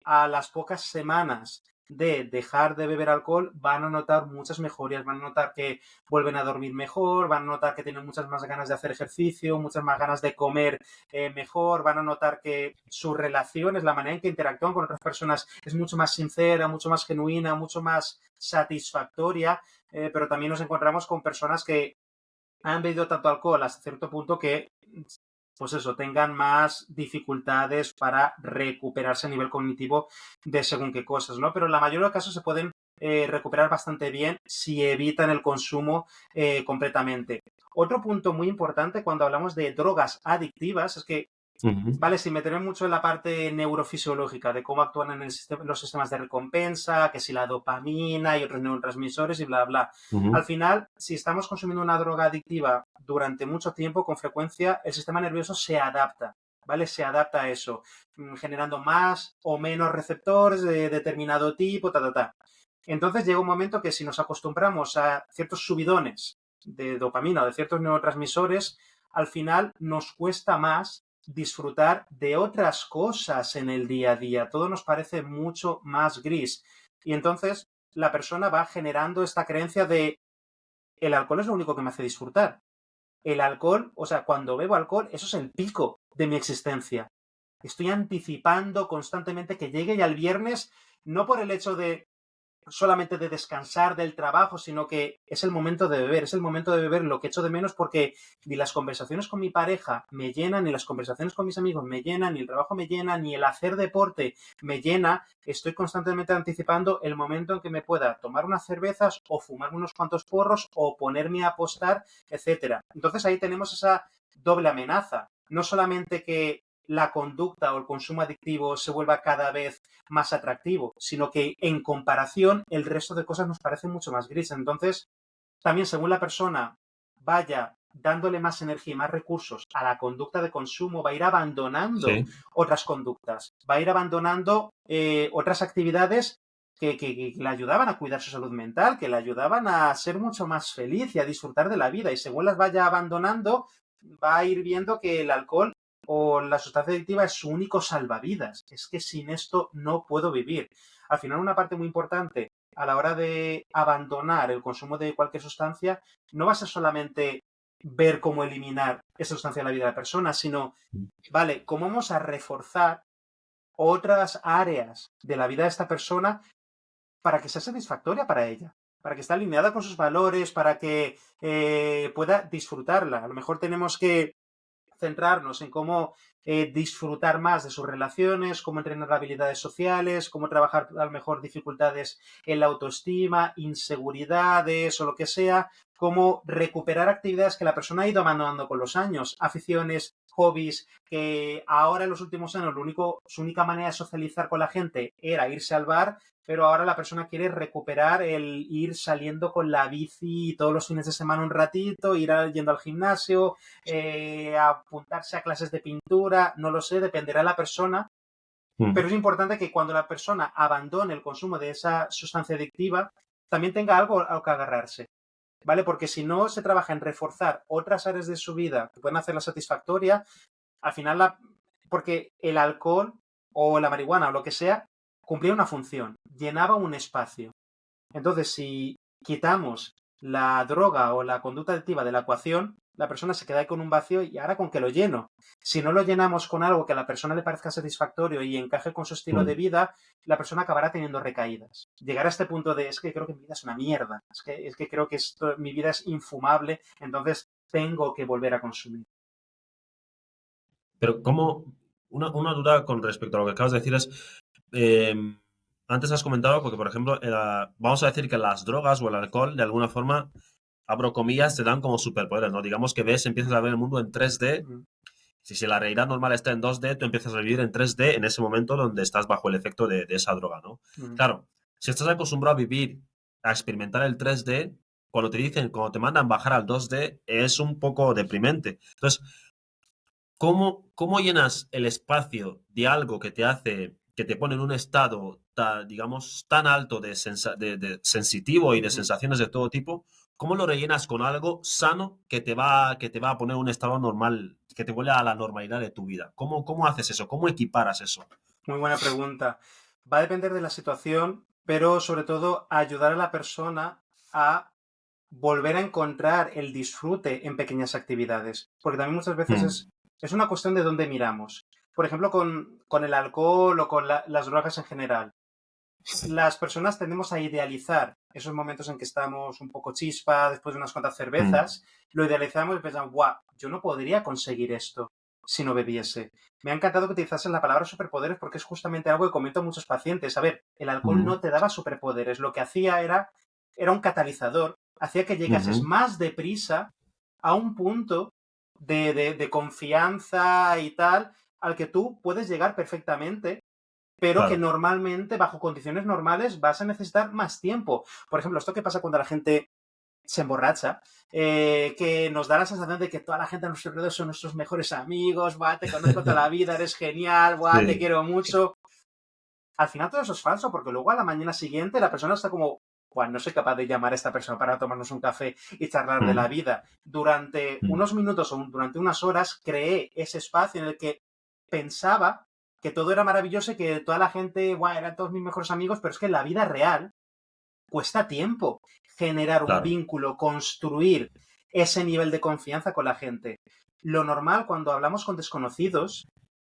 [SPEAKER 1] a las pocas semanas de dejar de beber alcohol van a notar muchas mejorías, van a notar que vuelven a dormir mejor, van a notar que tienen muchas más ganas de hacer ejercicio, muchas más ganas de comer mejor, van a notar que sus relaciones, la manera en que interactúan con otras personas es mucho más sincera, mucho más genuina, mucho más satisfactoria, pero también nos encontramos con personas que han bebido tanto alcohol hasta cierto punto que, pues eso, tengan más dificultades para recuperarse a nivel cognitivo de según qué cosas, ¿no? Pero en la mayoría de los casos se pueden recuperar bastante bien si evitan el consumo completamente. Otro punto muy importante cuando hablamos de drogas adictivas es que
[SPEAKER 2] Ujú,
[SPEAKER 1] vale, sin meterme mucho en la parte neurofisiológica de cómo actúan en los sistemas de recompensa, que si la dopamina y otros neurotransmisores y bla, bla. Al
[SPEAKER 2] ujú.
[SPEAKER 1] final, si estamos consumiendo una droga adictiva durante mucho tiempo, con frecuencia, el sistema nervioso se adapta, ¿vale? Se adapta a eso, generando más o menos receptores de determinado tipo, ta, ta, ta. Entonces llega un momento que si nos acostumbramos a ciertos subidones de dopamina o de ciertos neurotransmisores, al final nos cuesta más disfrutar de otras cosas en el día a día. Todo nos parece mucho más gris. Y entonces la persona va generando esta creencia de el alcohol es lo único que me hace disfrutar. El alcohol, o sea, cuando bebo alcohol, eso es el pico de mi existencia. Estoy anticipando constantemente que llegue ya el viernes, no por el hecho de solamente de descansar del trabajo, sino que es el momento de beber, es el momento de beber lo que echo de menos porque ni las conversaciones con mi pareja me llenan, ni las conversaciones con mis amigos me llenan, ni el trabajo me llena, ni el hacer deporte me llena. Estoy constantemente anticipando el momento en que me pueda tomar unas cervezas o fumar unos cuantos porros o ponerme a apostar, etcétera. Entonces ahí tenemos esa doble amenaza. No solamente que la conducta o el consumo adictivo se vuelva cada vez más atractivo, sino que en comparación el resto de cosas nos parece mucho más gris. Entonces, también según la persona vaya dándole más energía y más recursos a la conducta de consumo, va a ir abandonando
[SPEAKER 2] Sí.
[SPEAKER 1] otras conductas, va a ir abandonando otras actividades que le ayudaban a cuidar su salud mental, que le ayudaban a ser mucho más feliz y a disfrutar de la vida. Y según las vaya abandonando, va a ir viendo que el alcohol o la sustancia adictiva es su único salvavidas. Es que sin esto no puedo vivir. Al final, una parte muy importante a la hora de abandonar el consumo de cualquier sustancia no va a ser solamente ver cómo eliminar esa sustancia de la vida de la persona, sino, vale, cómo vamos a reforzar otras áreas de la vida de esta persona para que sea satisfactoria para ella, para que esté alineada con sus valores, para que pueda disfrutarla. A lo mejor tenemos que centrarnos en cómo disfrutar más de sus relaciones, cómo entrenar habilidades sociales, cómo trabajar a lo mejor dificultades en la autoestima, inseguridades o lo que sea, cómo recuperar actividades que la persona ha ido abandonando con los años, aficiones, hobbies, que ahora en los últimos años su única manera de socializar con la gente era irse al bar, pero ahora la persona quiere recuperar el ir saliendo con la bici todos los fines de semana un ratito, ir yendo al gimnasio, apuntarse a clases de pintura, no lo sé, dependerá de la persona,
[SPEAKER 2] Mm.
[SPEAKER 1] pero es importante que cuando la persona abandone el consumo de esa sustancia adictiva, también tenga algo a lo que agarrarse, ¿vale? Porque si no se trabaja en reforzar otras áreas de su vida que pueden hacerla satisfactoria, al final, porque el alcohol o la marihuana o lo que sea, cumplía una función, llenaba un espacio. Entonces, si quitamos la droga o la conducta adictiva de la ecuación, la persona se queda ahí con un vacío y ahora con qué lo lleno. Si no lo llenamos con algo que a la persona le parezca satisfactorio y encaje con su estilo de
[SPEAKER 2] Mm.
[SPEAKER 1] vida, la persona acabará teniendo recaídas. Llegar a este punto de es que creo que mi vida es una mierda, es que creo que mi vida es infumable, entonces tengo que volver a consumir.
[SPEAKER 2] Pero ¿cómo? Una duda con respecto a lo que acabas de decir es, em, antes has comentado, porque por ejemplo, vamos a decir que las drogas o el alcohol, de alguna forma, abro comillas, te dan como superpoderes, ¿no? Digamos que empiezas a ver el mundo en 3D.
[SPEAKER 1] Mm,
[SPEAKER 2] Si la realidad normal está en 2D, tú empiezas a vivir en 3D en ese momento donde estás bajo el efecto de esa droga, ¿no?
[SPEAKER 1] mm,
[SPEAKER 2] Claro, si estás acostumbrado a vivir, a experimentar el 3D, cuando te mandan bajar al 2D, es un poco deprimente. Entonces, ¿cómo llenas el espacio de algo que te hace, que te pone en un estado, digamos, tan alto de sensitivo y de
[SPEAKER 1] mm.
[SPEAKER 2] sensaciones de todo tipo? ¿Cómo lo rellenas con algo sano que te va a poner en un estado normal, que te vuelva a la normalidad de tu vida? ¿Cómo haces eso? ¿Cómo equiparas eso?
[SPEAKER 1] Muy buena pregunta. Va a depender de la situación, pero sobre todo ayudar a la persona a volver a encontrar el disfrute en pequeñas actividades. Porque también muchas veces
[SPEAKER 2] Mm,
[SPEAKER 1] es una cuestión de dónde miramos. Por ejemplo, con el alcohol o con las drogas en general. Las personas tendemos a idealizar esos momentos en que estamos un poco chispa, después de unas cuantas
[SPEAKER 2] mm,
[SPEAKER 1] cervezas, lo idealizamos y pensamos, guau, yo no podría conseguir esto si no bebiese. Me ha encantado que utilizasen la palabra superpoderes porque es justamente algo que comento a muchos pacientes. A ver, el alcohol
[SPEAKER 2] mm,
[SPEAKER 1] no te daba superpoderes, lo que hacía era un catalizador, hacía que llegases
[SPEAKER 2] ujú.
[SPEAKER 1] más deprisa a un punto de confianza y tal, al que tú puedes llegar perfectamente, pero que
[SPEAKER 2] Claro.
[SPEAKER 1] normalmente, bajo condiciones normales, vas a necesitar más tiempo. Por ejemplo, esto que pasa cuando la gente se emborracha, que nos da la sensación de que toda la gente a nuestro alrededor son nuestros mejores amigos, buah, te conozco toda la vida, eres genial, buah, te
[SPEAKER 2] Sí.
[SPEAKER 1] quiero mucho. Al final todo eso es falso, porque luego a la mañana siguiente la persona está como, buah, no soy capaz de llamar a esta persona para tomarnos un café y charlar de la
[SPEAKER 2] Mm,
[SPEAKER 1] vida. Durante
[SPEAKER 2] mm,
[SPEAKER 1] unos minutos o durante unas horas creé ese espacio en el que pensaba que todo era maravilloso y que toda la gente, guau, eran todos mis mejores amigos, pero es que en la vida real cuesta tiempo generar un
[SPEAKER 2] claro.
[SPEAKER 1] vínculo, construir ese nivel de confianza con la gente. Lo normal cuando hablamos con desconocidos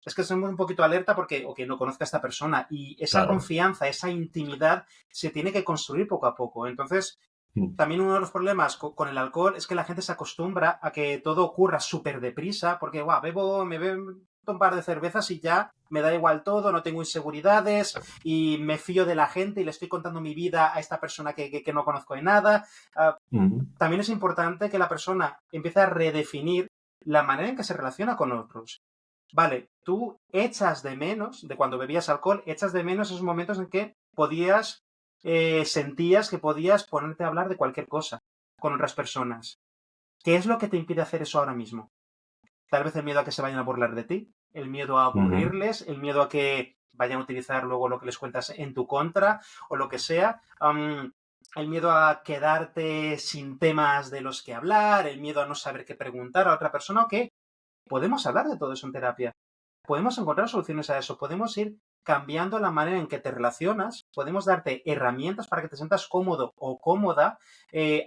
[SPEAKER 1] es que somos un poquito alerta porque, ok, no conozco a esta persona y esa
[SPEAKER 2] Claro.
[SPEAKER 1] confianza, esa intimidad se tiene que construir poco a poco. Entonces,
[SPEAKER 2] Mm,
[SPEAKER 1] también uno de los problemas con el alcohol es que la gente se acostumbra a que todo ocurra súper deprisa, porque, guau, me bebo un par de cervezas y ya me da igual todo, no tengo inseguridades y me fío de la gente y le estoy contando mi vida a esta persona que no conozco de nada.
[SPEAKER 2] mm,
[SPEAKER 1] También es importante que la persona empiece a redefinir la manera en que se relaciona con otros. Vale, tú echas de menos, de cuando bebías alcohol, echas de menos esos momentos en que sentías que podías ponerte a hablar de cualquier cosa con otras personas. ¿Qué es lo que te impide hacer eso ahora mismo? Tal vez el miedo a que se vayan a burlar de ti, el miedo a
[SPEAKER 2] ujú.
[SPEAKER 1] aburrirles, el miedo a que vayan a utilizar luego lo que les cuentas en tu contra o lo que sea. El miedo a quedarte sin temas de los que hablar, el miedo a no saber qué preguntar a otra persona o qué. Podemos hablar de todo eso en terapia. Podemos encontrar soluciones a eso. Podemos ir cambiando la manera en que te relacionas. Podemos darte herramientas para que te sientas cómodo o cómoda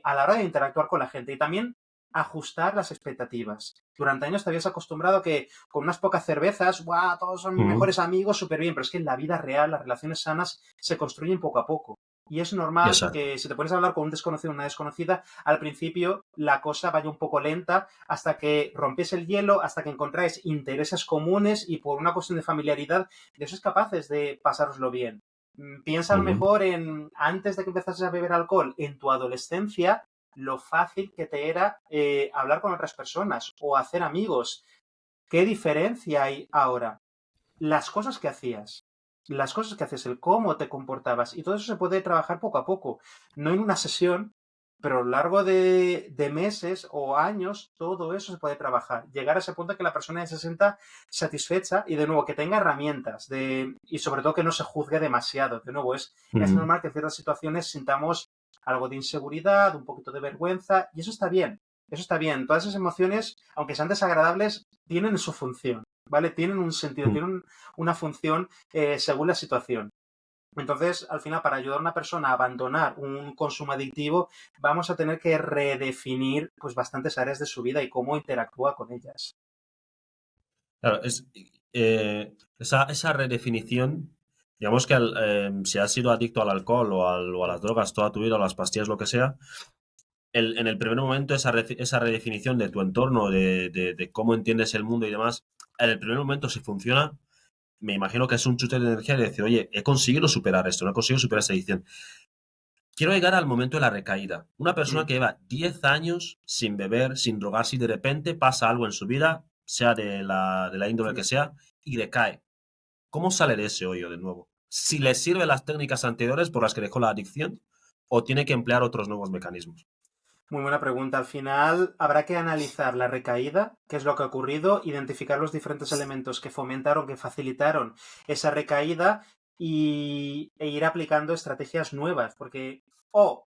[SPEAKER 1] a la hora de interactuar con la gente. Y también ajustar las expectativas. Durante años te habías acostumbrado a que con unas pocas cervezas, ¡guau! Todos son mis
[SPEAKER 2] Mm,
[SPEAKER 1] mejores amigos, súper bien. Pero es que en la vida real las relaciones sanas se construyen poco a poco. Y es normal
[SPEAKER 2] exacto.
[SPEAKER 1] que si te pones a hablar con un desconocido o una desconocida, al principio la cosa vaya un poco lenta hasta que rompes el hielo, hasta que encontráis intereses comunes y por una cuestión de familiaridad, de sois capaces de pasároslo bien. Piensa a lo
[SPEAKER 2] Ujú,
[SPEAKER 1] mejor en, antes de que empezases a beber alcohol, en tu adolescencia, lo fácil que te era hablar con otras personas o hacer amigos. ¿Qué diferencia hay ahora? Las cosas que hacías, el cómo te comportabas, y todo eso se puede trabajar poco a poco, no en una sesión, pero a lo largo de meses o años, todo eso se puede trabajar. Llegar a ese punto que la persona se sienta satisfecha y de nuevo que tenga herramientas y sobre todo que no se juzgue demasiado. De nuevo, es
[SPEAKER 2] ujú.
[SPEAKER 1] normal que en ciertas situaciones sintamos algo de inseguridad, un poquito de vergüenza, y eso está bien. Eso está bien. Todas esas emociones, aunque sean desagradables, tienen su función, ¿vale? Tienen un sentido,
[SPEAKER 2] Mm.
[SPEAKER 1] tienen una función según la situación. Entonces, al final, para ayudar a una persona a abandonar un consumo adictivo, vamos a tener que redefinir pues bastantes áreas de su vida y cómo interactúa con ellas.
[SPEAKER 2] Claro, esa redefinición, digamos que si has sido adicto al alcohol o a las drogas toda tu vida, o a las pastillas, lo que sea, en el primer momento esa redefinición de tu entorno, de cómo entiendes el mundo y demás, en el primer momento si funciona, me imagino que es un chute de energía de decir, oye, he conseguido superar esto, no he conseguido superar esta adicción. Quiero llegar al momento de la recaída. Una persona
[SPEAKER 1] Mm.
[SPEAKER 2] que lleva 10 años sin beber, sin drogarse y de repente pasa algo en su vida, sea de la índole que sea, y decae. ¿Cómo sale de ese hoyo de nuevo? ¿Si le sirven las técnicas anteriores por las que dejó la adicción o tiene que emplear otros nuevos mecanismos?
[SPEAKER 1] Muy buena pregunta. Al final habrá que analizar la recaída, qué es lo que ha ocurrido, identificar los diferentes elementos que fomentaron, que facilitaron esa recaída e ir aplicando estrategias nuevas, porque o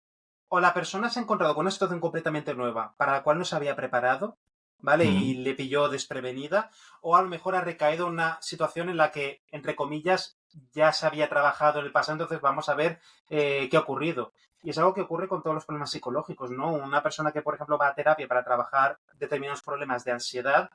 [SPEAKER 1] la persona se ha encontrado con una situación completamente nueva para la cual no se había preparado, ¿vale? Y
[SPEAKER 2] Mm,
[SPEAKER 1] le pilló desprevenida, o a lo mejor ha recaído en una situación en la que, entre comillas, ya se había trabajado en el pasado, entonces vamos a ver qué ha ocurrido. Y es algo que ocurre con todos los problemas psicológicos, ¿no? Una persona que, por ejemplo, va a terapia para trabajar determinados problemas de ansiedad,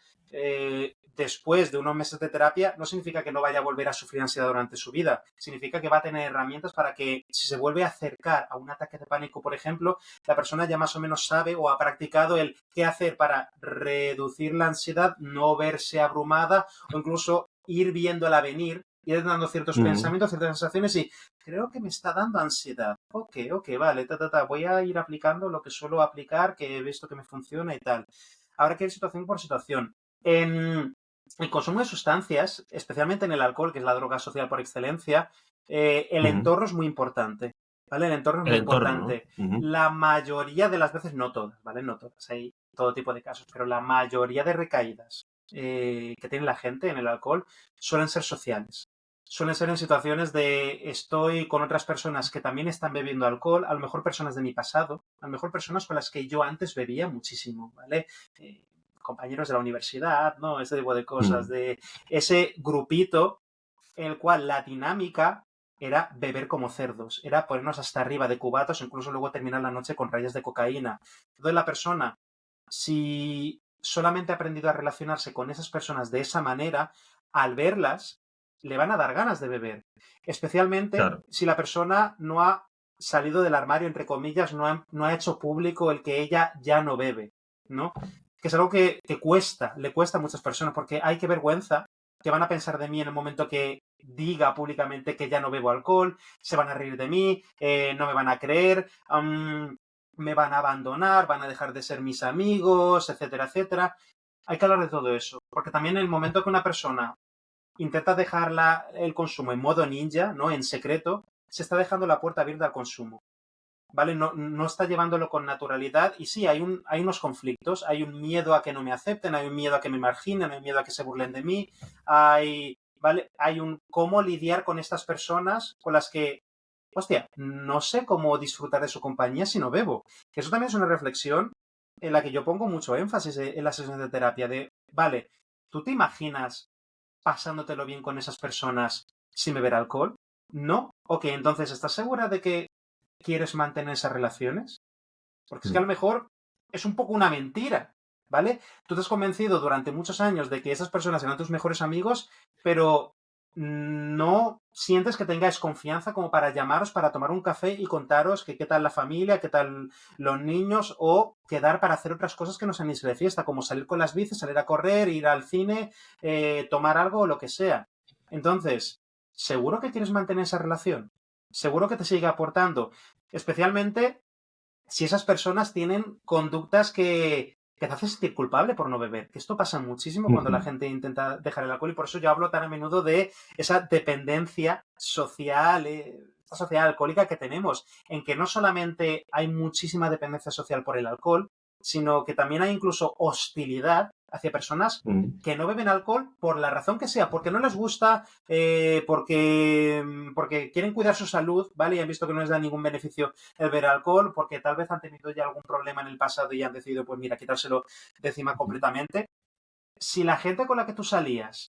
[SPEAKER 1] después de unos meses de terapia, no significa que no vaya a volver a sufrir ansiedad durante su vida. Significa que va a tener herramientas para que, si se vuelve a acercar a un ataque de pánico, por ejemplo, la persona ya más o menos sabe o ha practicado el qué hacer para reducir la ansiedad, no verse abrumada o incluso ir viéndola venir, ir dando ciertos
[SPEAKER 2] mm,
[SPEAKER 1] pensamientos, ciertas sensaciones y creo que me está dando ansiedad. Ok, vale, voy a ir aplicando lo que suelo aplicar, que he visto que me funciona y tal. Habrá que ir situación por situación. En el consumo de sustancias, especialmente en el alcohol, que es la droga social por excelencia, el
[SPEAKER 2] mm.
[SPEAKER 1] entorno es muy importante. ¿Vale? El entorno es
[SPEAKER 2] El
[SPEAKER 1] muy
[SPEAKER 2] entorno,
[SPEAKER 1] importante.
[SPEAKER 2] ¿no? Ujú.
[SPEAKER 1] La mayoría de las veces, no todas, ¿vale? No todas, hay todo tipo de casos, pero la mayoría de recaídas que tiene la gente en el alcohol suelen ser sociales. Suelen ser en situaciones de estoy con otras personas que también están bebiendo alcohol, a lo mejor personas de mi pasado, a lo mejor personas con las que yo antes bebía muchísimo, ¿vale? Compañeros de la universidad, ¿no? Ese tipo de cosas,
[SPEAKER 2] Mm,
[SPEAKER 1] de ese grupito en el cual la dinámica era beber como cerdos, era ponernos hasta arriba de cubatos, incluso luego terminar la noche con rayas de cocaína. Entonces la persona, si solamente ha aprendido a relacionarse con esas personas de esa manera, al verlas, le van a dar ganas de beber. Especialmente
[SPEAKER 2] claro.
[SPEAKER 1] si la persona no ha salido del armario, entre comillas, no ha hecho público el que ella ya no bebe, ¿no? Que es algo que cuesta, le cuesta a muchas personas, porque hay que vergüenza que van a pensar de mí en el momento que diga públicamente que ya no bebo alcohol, se van a reír de mí, no me van a creer, me van a abandonar, van a dejar de ser mis amigos, etcétera, etcétera. Hay que hablar de todo eso, porque también en el momento que una persona intenta dejar el consumo en modo ninja, ¿no? En secreto, se está dejando la puerta abierta al consumo. ¿Vale? No está llevándolo con naturalidad y sí, hay unos conflictos, hay un miedo a que no me acepten, hay un miedo a que me marginen, hay un miedo a que se burlen de mí, ¿vale? Hay un cómo lidiar con estas personas con las que, hostia, no sé cómo disfrutar de su compañía si no bebo. Que eso también es una reflexión en la que yo pongo mucho énfasis en las sesiones de terapia, de, vale, ¿tú te imaginas pasándotelo bien con esas personas sin beber alcohol? ¿No? Ok, entonces, ¿estás segura de que quieres mantener esas relaciones? Porque es que a
[SPEAKER 2] Mm.
[SPEAKER 1] lo mejor es un poco una mentira, ¿vale? Tú te has convencido durante muchos años de que esas personas eran tus mejores amigos, pero no sientes que tengáis confianza como para llamaros para tomar un café y contaros que qué tal la familia, qué tal los niños, o quedar para hacer otras cosas que no sean irse de fiesta, como salir con las bicis, salir a correr, ir al cine, tomar algo o lo que sea. Entonces, ¿seguro que quieres mantener esa relación? ¿Seguro que te sigue aportando? Especialmente si esas personas tienen conductas que te hacen sentir culpable por no beber. Que esto pasa muchísimo cuando la
[SPEAKER 2] Ujú.
[SPEAKER 1] gente intenta dejar el alcohol y por eso yo hablo tan a menudo de esa dependencia social, esta sociedad alcohólica que tenemos, en que no solamente hay muchísima dependencia social por el alcohol, sino que también hay incluso hostilidad hacia personas
[SPEAKER 2] Mm.
[SPEAKER 1] que no beben alcohol por la razón que sea, porque no les gusta, porque quieren cuidar su salud, ¿vale? Y han visto que no les da ningún beneficio el beber alcohol, porque tal vez han tenido ya algún problema en el pasado y han decidido, pues mira, quitárselo de encima completamente. Si la gente con la que tú salías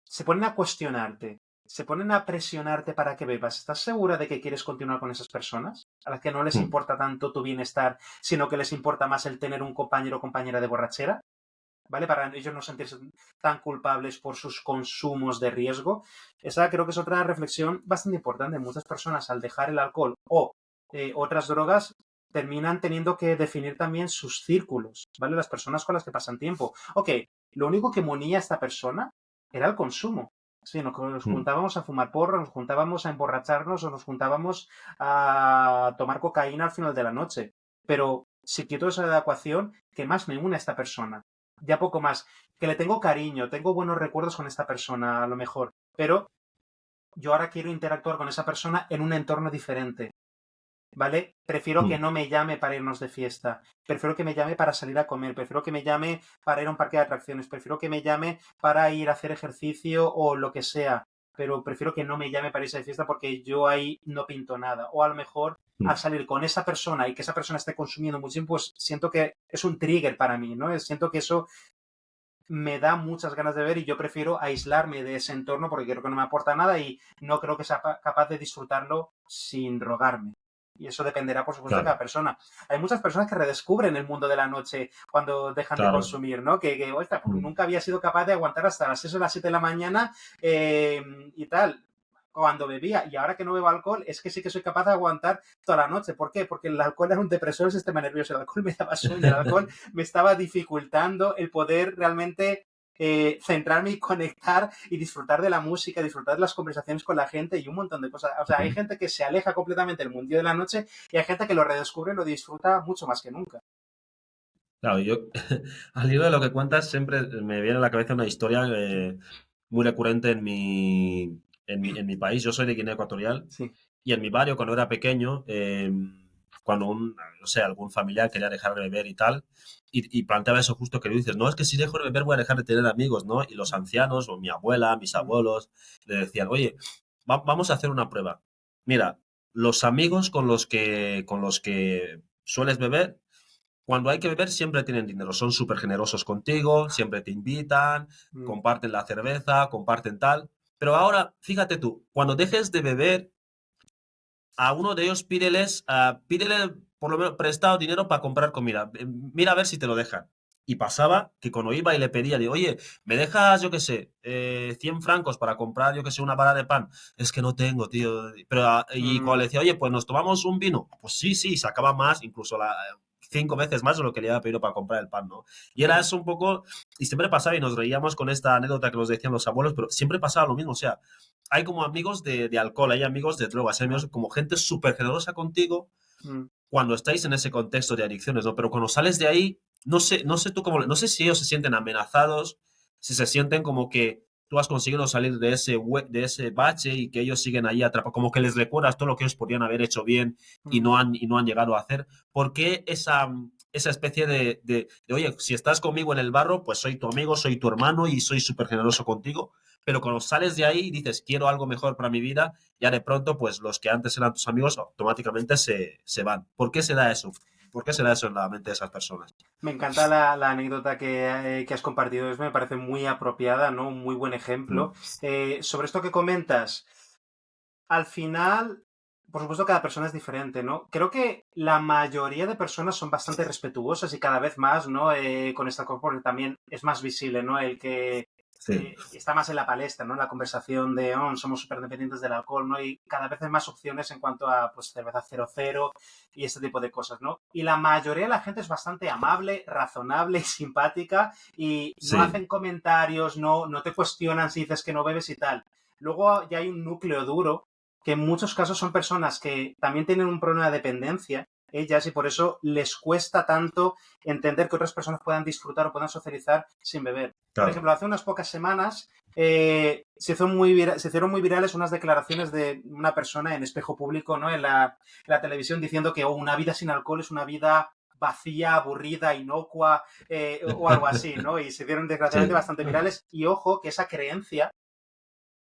[SPEAKER 1] se ponen a cuestionarte se ponen a presionarte para que bebas, ¿estás segura de que quieres continuar con esas personas? A las que no les
[SPEAKER 2] Mm.
[SPEAKER 1] importa tanto tu bienestar, sino que les importa más el tener un compañero o compañera de borrachera, ¿vale? Para ellos no sentirse tan culpables por sus consumos de riesgo. Esa creo que es otra reflexión bastante importante. Muchas personas al dejar el alcohol o otras drogas terminan teniendo que definir también sus círculos, ¿vale? Las personas con las que pasan tiempo. Ok, lo único que unía a esta persona era el consumo. Sí, nos
[SPEAKER 2] Mm.
[SPEAKER 1] juntábamos a fumar porro, nos juntábamos a emborracharnos o nos juntábamos a tomar cocaína al final de la noche. Pero si quito esa de la ecuación, ¿qué más me une a esta persona? Ya poco más. Que le tengo cariño, tengo buenos recuerdos con esta persona, a lo mejor. Pero yo ahora quiero interactuar con esa persona en un entorno diferente. ¿Vale? Prefiero que
[SPEAKER 2] Mm.
[SPEAKER 1] no me llame para irnos de fiesta, prefiero que me llame para salir a comer, prefiero que me llame para ir a un parque de atracciones, prefiero que me llame para ir a hacer ejercicio o lo que sea, pero prefiero que no me llame para irse de fiesta porque yo ahí no pinto nada. O a lo mejor al
[SPEAKER 2] Mm.
[SPEAKER 1] salir con esa persona y que esa persona esté consumiendo muchísimo, pues siento que es un trigger para mí, ¿no? Siento que eso me da muchas ganas de ver y yo prefiero aislarme de ese entorno porque creo que no me aporta nada y no creo que sea capaz de disfrutarlo sin drogarme. Y eso dependerá, por supuesto, de
[SPEAKER 2] Claro,
[SPEAKER 1] cada persona. Hay muchas personas que redescubren el mundo de la noche cuando dejan de
[SPEAKER 2] claro.
[SPEAKER 1] consumir, ¿no? Ostras, pues
[SPEAKER 2] Mm.
[SPEAKER 1] nunca había sido capaz de aguantar hasta las 6 o las 7 de la mañana y tal, cuando bebía. Y ahora que no bebo alcohol, es que sí que soy capaz de aguantar toda la noche. ¿Por qué? Porque el alcohol era un depresor del sistema nervioso. El alcohol me daba sueño, el alcohol me estaba dificultando el poder realmente centrarme y conectar y disfrutar de la música, disfrutar de las conversaciones con la gente y un montón de cosas. O sea, hay
[SPEAKER 2] Ujú.
[SPEAKER 1] gente que se aleja completamente del mundo de la noche y hay gente que lo redescubre y lo disfruta mucho más que nunca.
[SPEAKER 2] Claro, yo al hilo de lo que cuentas siempre me viene a la cabeza una historia muy recurrente en mi país. Yo soy de Guinea Ecuatorial
[SPEAKER 1] Sí.
[SPEAKER 2] y en mi barrio cuando era pequeño, cuando no sé, algún familiar quería dejar de beber y tal, y planteaba eso justo que tú dices, no, es que si dejo de beber voy a dejar de tener amigos, ¿no? Y los ancianos o mi abuela, mis
[SPEAKER 1] Mm,
[SPEAKER 2] abuelos, le decían, oye, vamos a hacer una prueba. Mira, los amigos con los que sueles beber, cuando hay que beber siempre tienen dinero, son súper generosos contigo, siempre te invitan,
[SPEAKER 1] mm,
[SPEAKER 2] comparten la cerveza, comparten tal. Pero ahora, fíjate tú, cuando dejes de beber, a uno de ellos pídele por lo menos prestado dinero para comprar comida. Mira a ver si te lo dejan. Y pasaba que cuando iba y le pedía, digo, oye, ¿me dejas, yo qué sé, 100 francos para comprar, yo qué sé, una vara de pan? Es que no tengo, tío. Pero, y cuando le
[SPEAKER 1] mm,
[SPEAKER 2] decía, oye, pues nos tomamos un vino. Pues sí, sí, sacaba más, incluso 5 veces más de lo que le había pedido para comprar el pan, ¿no? Y era
[SPEAKER 1] mm,
[SPEAKER 2] eso un poco, y siempre pasaba y nos reíamos con esta anécdota que nos decían los abuelos, pero siempre pasaba lo mismo, o sea, hay como amigos de alcohol, hay amigos de drogas, hay amigos como gente súper generosa contigo
[SPEAKER 1] mm.
[SPEAKER 2] cuando estáis en ese contexto de adicciones, ¿no? Pero cuando sales de ahí, no sé tú cómo, no sé si ellos se sienten amenazados, si se sienten como que tú has conseguido salir de ese bache y que ellos siguen ahí atrapados, como que les recuerdas todo lo que ellos podrían haber hecho bien y
[SPEAKER 1] Mm.
[SPEAKER 2] no han llegado a hacer. ¿Por qué esa especie oye, si estás conmigo en el barro, pues soy tu amigo, soy tu hermano y soy súper generoso contigo? Pero cuando sales de ahí y dices, quiero algo mejor para mi vida, ya de pronto, pues los que antes eran tus amigos automáticamente se van. ¿Por qué se da eso? ¿Por qué se da eso en la mente de esas personas?
[SPEAKER 1] Me encanta la anécdota que has compartido, me parece muy apropiada, ¿no? Un muy buen ejemplo.
[SPEAKER 2] Mm.
[SPEAKER 1] Sobre esto que comentas, al final, por supuesto, cada persona es diferente, ¿no? Creo que la mayoría de personas son bastante respetuosas y cada vez más, ¿no? Con esta cosa, porque también es más visible, ¿no? El que
[SPEAKER 2] Sí,
[SPEAKER 1] está más en la palestra, ¿no? En la conversación de, oh, somos súper dependientes del alcohol, ¿no? Y cada vez hay más opciones en cuanto a, pues, cerveza 00 y este tipo de cosas, ¿no? Y la mayoría de la gente es bastante amable, razonable y simpática y no
[SPEAKER 2] sí,
[SPEAKER 1] hacen comentarios, no te cuestionan si dices que no bebes y tal. Luego ya hay un núcleo duro que en muchos casos son personas que también tienen un problema de dependencia, ellas, y por eso les cuesta tanto entender que otras personas puedan disfrutar o puedan socializar sin beber. Por
[SPEAKER 2] claro.
[SPEAKER 1] ejemplo, hace unas pocas semanas se hicieron muy virales unas declaraciones de una persona en espejo público, ¿no? En la televisión diciendo que una vida sin alcohol es una vida vacía, aburrida, inocua o algo así, ¿no? Y se hicieron desgraciadamente
[SPEAKER 2] Sí,
[SPEAKER 1] bastante virales. Y ojo que esa creencia,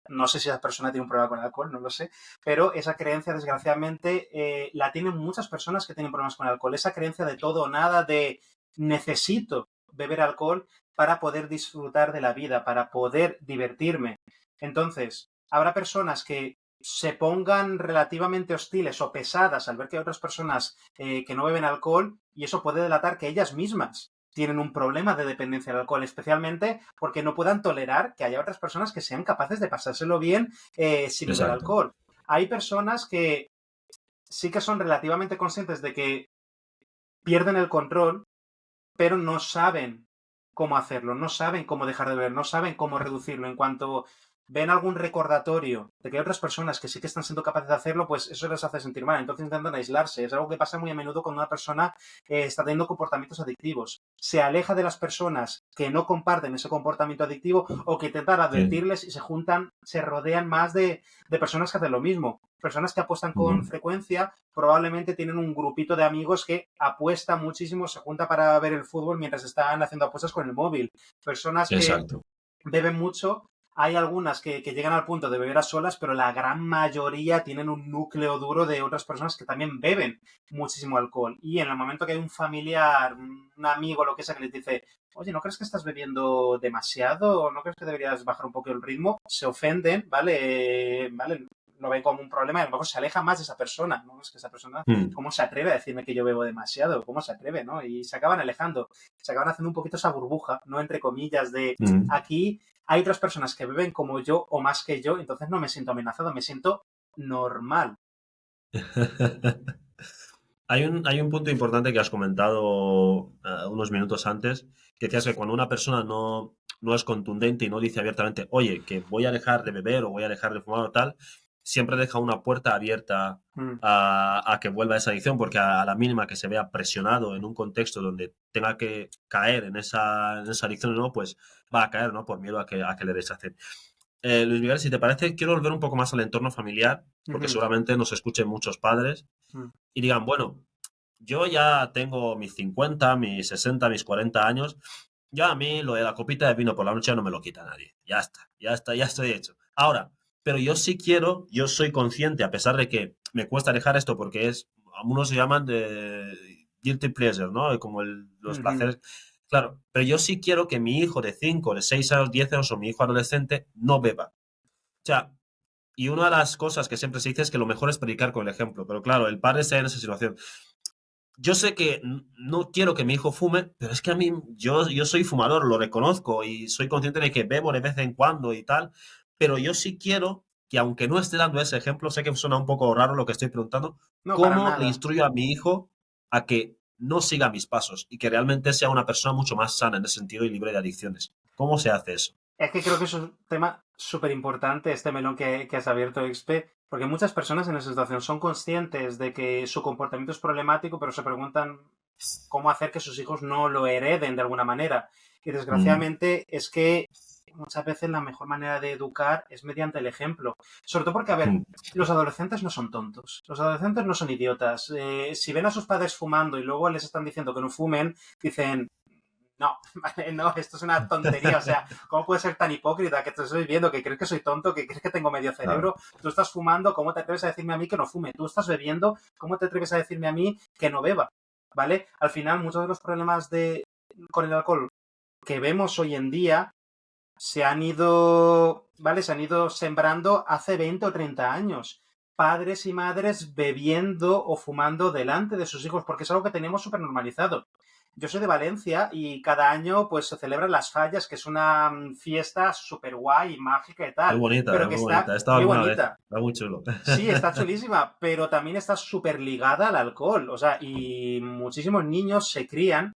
[SPEAKER 1] no sé si esa persona tiene un problema con el alcohol, no lo sé, pero esa creencia, desgraciadamente, la tienen muchas personas que tienen problemas con el alcohol. Esa creencia de todo o nada, de necesito beber alcohol para poder disfrutar de la vida, para poder divertirme. Entonces, habrá personas que se pongan relativamente hostiles o pesadas al ver que hay otras personas que no beben alcohol, y eso puede delatar que ellas mismas tienen un problema de dependencia al alcohol, especialmente porque no puedan tolerar que haya otras personas que sean capaces de pasárselo bien sin beber
[SPEAKER 2] Exacto.
[SPEAKER 1] alcohol. Hay personas que sí que son relativamente conscientes de que pierden el control, pero no saben cómo hacerlo, no saben cómo dejar de beber, no saben cómo reducirlo. En cuanto ven algún recordatorio de que hay otras personas que sí que están siendo capaces de hacerlo, pues eso les hace sentir mal. Entonces intentan aislarse. Es algo que pasa muy a menudo cuando una persona está teniendo comportamientos adictivos. Se aleja de las personas que no comparten ese comportamiento adictivo o que intentan
[SPEAKER 2] Sí.
[SPEAKER 1] advertirles y se juntan, se rodean más de personas que hacen lo mismo. Personas que apuestan con
[SPEAKER 2] Ujú.
[SPEAKER 1] frecuencia probablemente tienen un grupito de amigos que apuesta muchísimo, se junta para ver el fútbol mientras están haciendo apuestas con el móvil. Personas que
[SPEAKER 2] Exacto.
[SPEAKER 1] beben mucho, hay algunas que llegan al punto de beber a solas, pero la gran mayoría tienen un núcleo duro de otras personas que también beben muchísimo alcohol. Y en el momento que hay un familiar, un amigo, lo que sea, que les dice, oye, ¿no crees que estás bebiendo demasiado? ¿No crees que deberías bajar un poco el ritmo? Se ofenden, ¿vale? ¿Vale? Lo ven como un problema y a lo mejor se aleja más de esa persona, ¿no? Es que esa persona,
[SPEAKER 2] Mm,
[SPEAKER 1] ¿cómo se atreve a decirme que yo bebo demasiado? ¿Cómo se atreve, no? Y se acaban alejando, se acaban haciendo un poquito esa burbuja, ¿no? Entre comillas, de
[SPEAKER 2] mm.
[SPEAKER 1] aquí hay otras personas que beben como yo o más que yo, entonces no me siento amenazado, me siento normal.
[SPEAKER 2] Hay un punto importante que has comentado unos minutos antes, que decías que cuando una persona no es contundente y no dice abiertamente, oye, que voy a dejar de beber o voy a dejar de fumar o tal, siempre deja una puerta abierta
[SPEAKER 1] Mm,
[SPEAKER 2] a que vuelva esa adicción, porque a la mínima que se vea presionado en un contexto donde tenga que caer en esa adicción, ¿no? Pues va a caer, ¿no? Por miedo a que le rechacen. Luis Miguel, si te parece, quiero volver un poco más al entorno familiar, porque
[SPEAKER 1] ujú,
[SPEAKER 2] seguramente nos escuchen muchos padres
[SPEAKER 1] mm,
[SPEAKER 2] y digan, bueno, yo ya tengo mis 50, mis 60, mis 40 años. Ya a mí lo de la copita de vino por la noche no me lo quita nadie. Ya está, ya estoy hecho. Ahora, pero yo sí quiero, yo soy consciente, a pesar de que me cuesta dejar esto porque algunos se llaman de guilty pleasure, ¿no? Como los
[SPEAKER 1] ujú.
[SPEAKER 2] placeres. Claro, pero yo sí quiero que mi hijo de 5, de 6 años, 10 años o mi hijo adolescente no beba. O sea, y una de las cosas que siempre se dice es que lo mejor es predicar con el ejemplo, pero claro, el padre está en esa situación. Yo sé que no quiero que mi hijo fume, pero es que a mí, yo soy fumador, lo reconozco y soy consciente de que bebo de vez en cuando y tal, pero yo sí quiero que aunque no esté dando ese ejemplo, sé que suena un poco raro lo que estoy preguntando,
[SPEAKER 1] No, para
[SPEAKER 2] ¿cómo le
[SPEAKER 1] nada.
[SPEAKER 2] instruyo a mi hijo a que no siga mis pasos y que realmente sea una persona mucho más sana en ese sentido y libre de adicciones? ¿Cómo se hace eso?
[SPEAKER 1] Es que creo que es un tema súper importante este melón que has abierto, Expe, porque muchas personas en esa situación son conscientes de que su comportamiento es problemático, pero se preguntan cómo hacer que sus hijos no lo hereden de alguna manera. Y
[SPEAKER 2] Mm,
[SPEAKER 1] desgraciadamente es que muchas veces la mejor manera de educar es mediante el ejemplo. Sobre todo porque, a ver,
[SPEAKER 2] mm.
[SPEAKER 1] los adolescentes no son tontos, los adolescentes no son idiotas. Si ven a sus padres fumando y luego les están diciendo que no fumen, dicen, no, vale, no, esto es una tontería. O sea, ¿cómo puedes ser tan hipócrita que te estoy viendo, que crees que soy tonto, que crees que tengo medio
[SPEAKER 2] Claro.
[SPEAKER 1] cerebro? Tú estás fumando, ¿cómo te atreves a decirme a mí que no fume? Tú estás bebiendo, ¿cómo te atreves a decirme a mí que no beba? ¿Vale? Al final, muchos de los problemas con el alcohol que vemos hoy en día se han ido, ¿vale? Se han ido sembrando hace 20 o 30 años. Padres y madres bebiendo o fumando delante de sus hijos, porque es algo que tenemos súper normalizado. Yo soy de Valencia y cada año pues se celebran las fallas, que es una fiesta súper guay, mágica y tal, pero
[SPEAKER 2] Es
[SPEAKER 1] que
[SPEAKER 2] muy
[SPEAKER 1] está
[SPEAKER 2] bonita. He estado
[SPEAKER 1] muy
[SPEAKER 2] alguna vez.
[SPEAKER 1] bonita.
[SPEAKER 2] Está muy chulo.
[SPEAKER 1] Sí, está chulísima, pero también está súper ligada al alcohol. O sea, y muchísimos niños se crían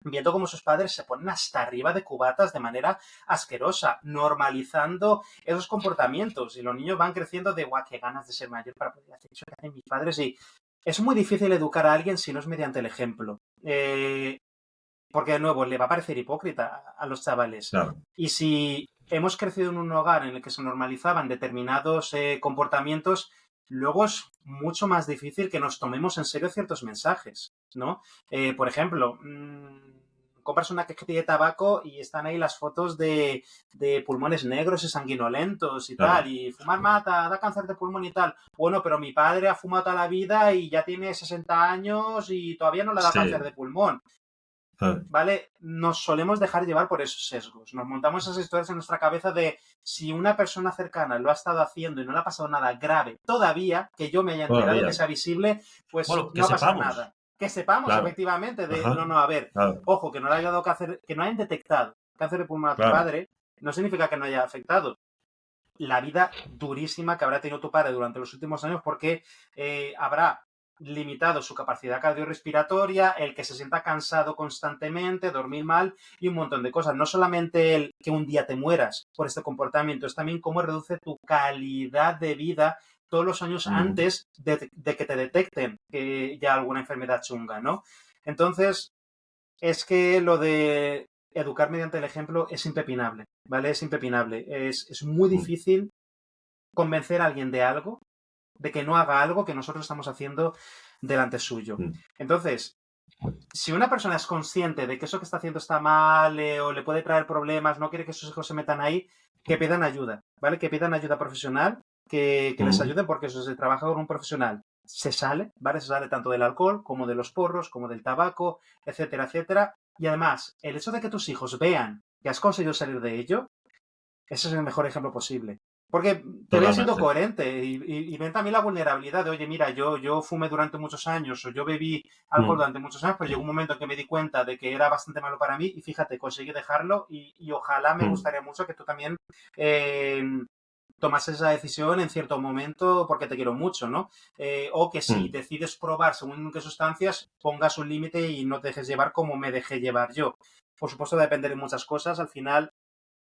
[SPEAKER 1] viendo cómo sus padres se ponen hasta arriba de cubatas de manera asquerosa, normalizando esos comportamientos. Y los niños van creciendo de, guau, qué ganas de ser mayor para poder hacer eso que hacen mis padres. Y es muy difícil educar a alguien si no es mediante el ejemplo. Porque, de nuevo, le va a parecer hipócrita a los chavales.
[SPEAKER 2] Claro.
[SPEAKER 1] Y si hemos crecido en un hogar en el que se normalizaban determinados comportamientos, luego es mucho más difícil que nos tomemos en serio ciertos mensajes, ¿no? Por ejemplo, compras una cajetilla de tabaco y están ahí las fotos de pulmones negros y sanguinolentos y tal,
[SPEAKER 2] Claro.
[SPEAKER 1] y fumar mata, da cáncer de pulmón y tal. Bueno, pero mi padre ha fumado toda la vida y ya tiene 60 años y todavía no le da cáncer
[SPEAKER 2] Sí.
[SPEAKER 1] de pulmón. ¿vale? Nos solemos dejar llevar por esos sesgos. Nos montamos esas historias en nuestra cabeza de si una persona cercana lo ha estado haciendo y no le ha pasado nada grave todavía, que yo me haya enterado, que
[SPEAKER 2] Todavía.
[SPEAKER 1] sea visible, pues
[SPEAKER 2] Bueno, que
[SPEAKER 1] no va a pasar
[SPEAKER 2] sepamos.
[SPEAKER 1] nada. Que sepamos,
[SPEAKER 2] Claro.
[SPEAKER 1] efectivamente, de
[SPEAKER 2] Ajá.
[SPEAKER 1] no, a ver,
[SPEAKER 2] Claro.
[SPEAKER 1] ojo, que no le haya dado cáncer, que no hayan detectado cáncer de pulmón a tu
[SPEAKER 2] Claro.
[SPEAKER 1] padre, no significa que no haya afectado la vida durísima que habrá tenido tu padre durante los últimos años porque habrá limitado su capacidad cardiorrespiratoria, el que se sienta cansado constantemente, dormir mal y un montón de cosas. No solamente el que un día te mueras por este comportamiento, es también cómo reduce tu calidad de vida todos los años antes de que te detecten que ya alguna enfermedad chunga, ¿no? Entonces, es que lo de educar mediante el ejemplo es impepinable, ¿vale? Es impepinable. Es muy difícil convencer a alguien de algo, de que no haga algo que nosotros estamos haciendo delante suyo. Entonces, si una persona es consciente de que eso que está haciendo está mal o le puede traer problemas, no quiere que sus hijos se metan ahí, que pidan ayuda, ¿vale? Que pidan ayuda profesional, que les ayuden porque eso se trabaja con un profesional. Se sale, ¿vale? Se sale tanto del alcohol como de los porros, como del tabaco, etcétera, etcétera. Y además, el hecho de que tus hijos vean que has conseguido salir de ello, ese es el mejor ejemplo posible. Porque te ven siendo
[SPEAKER 2] Totalmente.
[SPEAKER 1] coherente y ven también la vulnerabilidad de, oye, mira, yo fumé durante muchos años o yo bebí alcohol durante muchos años, pero llegó un momento en que me di cuenta de que era bastante malo para mí y fíjate, conseguí dejarlo y ojalá me gustaría mucho que tú también tomases esa decisión en cierto momento porque te quiero mucho, ¿no? O que si decides probar según qué sustancias, pongas un límite y no te dejes llevar como me dejé llevar yo. Por supuesto, depende de muchas cosas. Al final,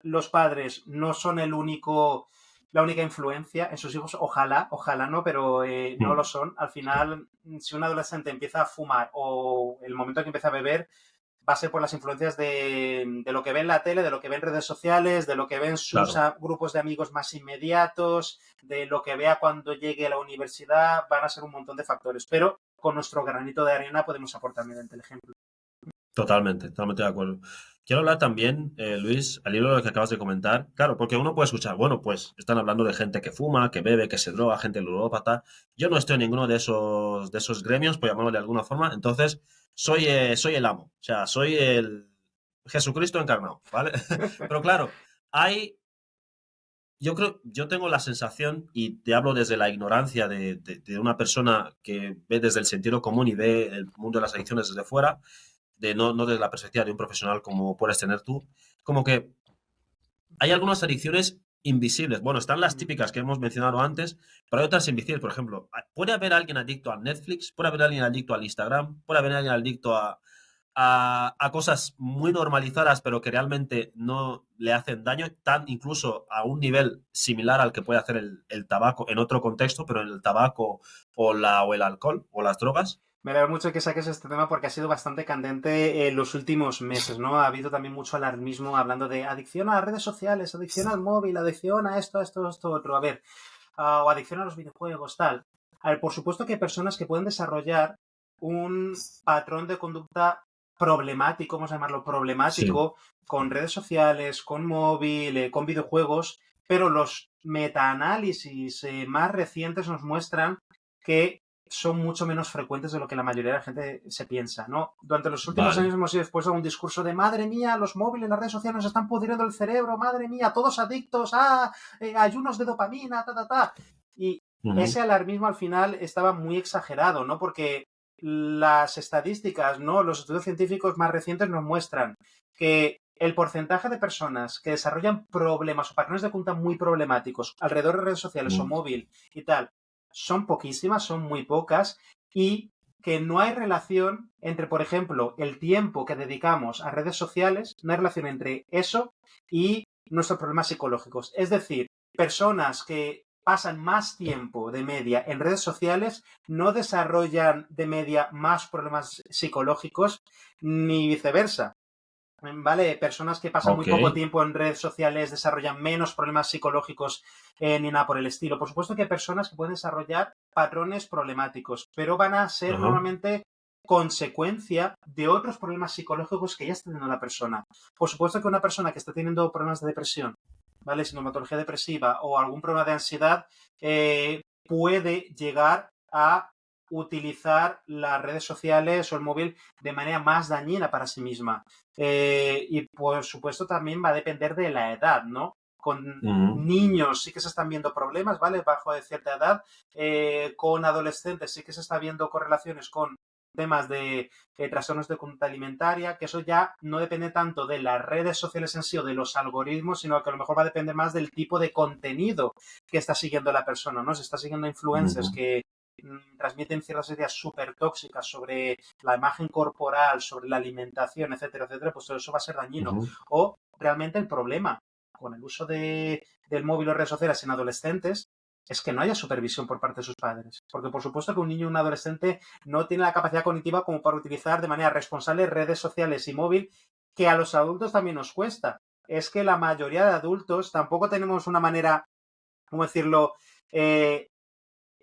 [SPEAKER 1] los padres no son la única influencia en sus hijos, ojalá no, pero no lo son. Al final, si un adolescente empieza a fumar o el momento en que empieza a beber, va a ser por las influencias de lo que ve en la tele, de lo que ve en redes sociales, de lo que ven sus grupos de amigos más inmediatos, de lo que vea cuando llegue a la universidad, van a ser un montón de factores. Pero con nuestro granito de arena podemos aportar mediante el ejemplo.
[SPEAKER 2] Totalmente de acuerdo. Quiero hablar también, Luis, al hilo de lo que acabas de comentar. Claro, porque uno puede escuchar, bueno, pues están hablando de gente que fuma, que bebe, que se droga, gente ludópata. Yo no estoy en ninguno de esos gremios, por llamarlo de alguna forma. Entonces, soy el amo. O sea, soy el Jesucristo encarnado, ¿vale? Pero claro, hay yo tengo la sensación, y te hablo desde la ignorancia de una persona que ve desde el sentido común y ve el mundo de las adicciones desde fuera, no desde la perspectiva de un profesional como puedes tener tú, como que hay algunas adicciones invisibles. Bueno, están las típicas que hemos mencionado antes, pero hay otras invisibles. Por ejemplo, puede haber alguien adicto a Netflix, puede haber alguien adicto al Instagram, puede haber alguien adicto a cosas muy normalizadas, pero que realmente no le hacen daño, tan incluso a un nivel similar al que puede hacer el tabaco en otro contexto, pero en el tabaco o el alcohol o las drogas.
[SPEAKER 1] Me alegra mucho que saques este tema porque ha sido bastante candente en los últimos meses, ¿no? Ha habido también mucho alarmismo hablando de adicción a las redes sociales, adicción al móvil, adicción a esto, otro. A ver, o adicción a los videojuegos, tal. A ver, por supuesto que hay personas que pueden desarrollar un patrón de conducta problemático, vamos a llamarlo
[SPEAKER 2] Sí.
[SPEAKER 1] problemático, con redes sociales, con móvil, con videojuegos, pero los metaanálisis más recientes nos muestran que son mucho menos frecuentes de lo que la mayoría de la gente se piensa, ¿no? Durante los últimos
[SPEAKER 2] Vale.
[SPEAKER 1] años hemos ido expuestos a un discurso de madre mía, los móviles, las redes sociales nos están pudriendo el cerebro, madre mía, todos adictos a ayunos de dopamina, ta. Y ese alarmismo al final estaba muy exagerado, ¿no? Porque las estadísticas, ¿no? Los estudios científicos más recientes nos muestran que el porcentaje de personas que desarrollan problemas o patrones de conducta muy problemáticos alrededor de redes sociales o móvil y tal, son poquísimas, son muy pocas y que no hay relación entre, por ejemplo, el tiempo que dedicamos a redes sociales, no hay relación entre eso y nuestros problemas psicológicos. Es decir, personas que pasan más tiempo de media en redes sociales no desarrollan de media más problemas psicológicos ni viceversa. ¿Vale? Personas que pasan muy
[SPEAKER 2] Ok.
[SPEAKER 1] poco tiempo en redes sociales desarrollan menos problemas psicológicos ni nada por el estilo. Por supuesto que hay personas que pueden desarrollar patrones problemáticos, pero van a ser
[SPEAKER 2] Ajá.
[SPEAKER 1] normalmente consecuencia de otros problemas psicológicos que ya está teniendo la persona. Por supuesto que una persona que está teniendo problemas de depresión, ¿vale? Sintomatología depresiva o algún problema de ansiedad puede llegar a utilizar las redes sociales o el móvil de manera más dañina para sí misma. Y por supuesto también va a depender de la edad, ¿no? Con
[SPEAKER 2] Ujú,
[SPEAKER 1] niños sí que se están viendo problemas, ¿vale? Bajo de cierta edad. Con adolescentes sí que se está viendo correlaciones con temas de trastornos de conducta alimentaria, que eso ya no depende tanto de las redes sociales en sí o de los algoritmos, sino que a lo mejor va a depender más del tipo de contenido que está siguiendo la persona, ¿no? Si está siguiendo influencers
[SPEAKER 2] ujú,
[SPEAKER 1] que transmiten ciertas ideas súper tóxicas sobre la imagen corporal, sobre la alimentación, etcétera, etcétera, pues todo eso va a ser dañino.
[SPEAKER 2] ujú.
[SPEAKER 1] O realmente el problema con el uso del móvil o redes sociales en adolescentes es que no haya supervisión por parte de sus padres. Porque por supuesto que un niño o un adolescente no tiene la capacidad cognitiva como para utilizar de manera responsable redes sociales y móvil, que a los adultos también nos cuesta. Es que la mayoría de adultos tampoco tenemos una manera, ¿cómo decirlo?, eh,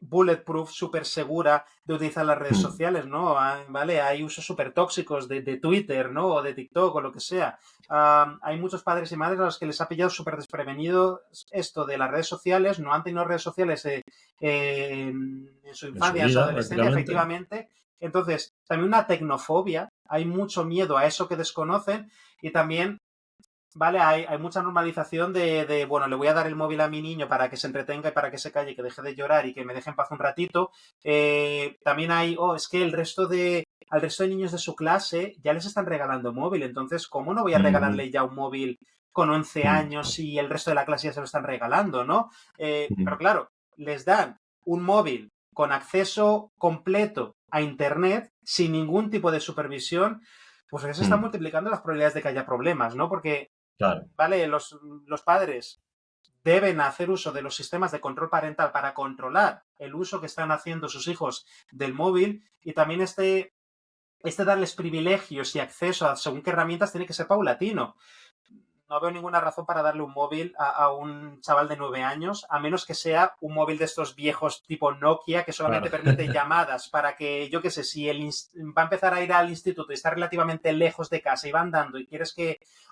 [SPEAKER 1] bulletproof, súper segura de utilizar las redes
[SPEAKER 2] Mm.
[SPEAKER 1] sociales, ¿no? ¿Vale? Hay usos súper tóxicos de Twitter, ¿no? O de TikTok o lo que sea. Hay muchos padres y madres a los que les ha pillado súper desprevenido esto de las redes sociales, no han tenido redes sociales en su
[SPEAKER 2] En su
[SPEAKER 1] infancia, en su
[SPEAKER 2] vida,
[SPEAKER 1] adolescencia,
[SPEAKER 2] prácticamente.
[SPEAKER 1] efectivamente. Entonces, también una tecnofobia, hay mucho miedo a eso que desconocen y también ¿vale? Hay mucha normalización bueno, le voy a dar el móvil a mi niño para que se entretenga y para que se calle, que deje de llorar y que me deje en paz un ratito. También hay, es que al resto de niños de su clase ya les están regalando móvil, entonces, ¿cómo no voy a
[SPEAKER 2] Ujú,
[SPEAKER 1] regalarle ya un móvil con 11
[SPEAKER 2] mm,
[SPEAKER 1] años si el resto de la clase ya se lo están regalando, ¿no? Pero
[SPEAKER 2] mm,
[SPEAKER 1] claro, les dan un móvil con acceso completo a Internet sin ningún tipo de supervisión, pues ya se están
[SPEAKER 2] mm.
[SPEAKER 1] multiplicando las probabilidades de que haya problemas, ¿no? Porque
[SPEAKER 2] Claro,
[SPEAKER 1] ¿vale? Los padres deben hacer uso de los sistemas de control parental para controlar el uso que están haciendo sus hijos del móvil y también darles privilegios y acceso a según qué herramientas tiene que ser paulatino. No veo ninguna razón para darle un móvil un chaval de 9 años, a menos que sea un móvil de estos viejos tipo Nokia que
[SPEAKER 2] claro.
[SPEAKER 1] solamente permite llamadas para que, yo qué sé, si va a empezar a ir al instituto y está relativamente lejos de casa y va andando y quieres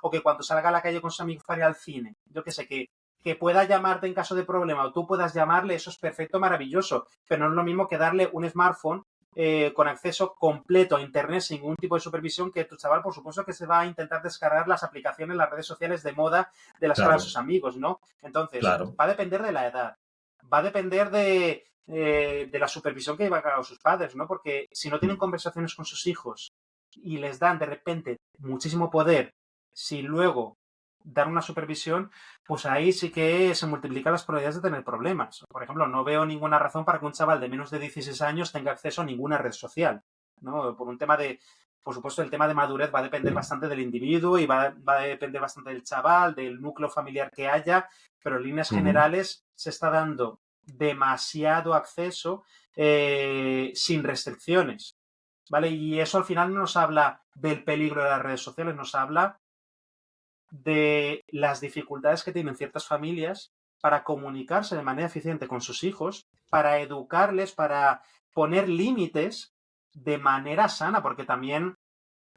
[SPEAKER 1] o que cuando salga a la calle con sus amigos para ir al cine, yo qué sé, que pueda llamarte en caso de problema o tú puedas llamarle, eso es perfecto, maravilloso, pero no es lo mismo que darle un smartphone con acceso completo a Internet sin ningún tipo de supervisión, que tu chaval, por supuesto, que se va a intentar descargar las aplicaciones, las redes sociales de moda de las que hablan
[SPEAKER 2] Claro,
[SPEAKER 1] sus amigos, ¿no? Entonces,
[SPEAKER 2] claro.
[SPEAKER 1] va a depender de la edad, va a depender de la supervisión que llevan a cabo sus padres, ¿no? Porque si no tienen
[SPEAKER 2] Mm.
[SPEAKER 1] conversaciones con sus hijos y les dan de repente muchísimo poder, si luego dar una supervisión, pues ahí sí que se multiplican las probabilidades de tener problemas. Por ejemplo, no veo ninguna razón para que un chaval de menos de 16 años tenga acceso a ninguna red social, ¿no? Por un tema por supuesto, el tema de madurez va a depender bastante del individuo y va a depender bastante del chaval, del núcleo familiar que haya, pero en líneas
[SPEAKER 2] Ujú.
[SPEAKER 1] generales se está dando demasiado acceso sin restricciones, ¿vale? Y eso al final no nos habla del peligro de las redes sociales, nos habla de las dificultades que tienen ciertas familias para comunicarse de manera eficiente con sus hijos, para educarles, para poner límites de manera sana, porque también,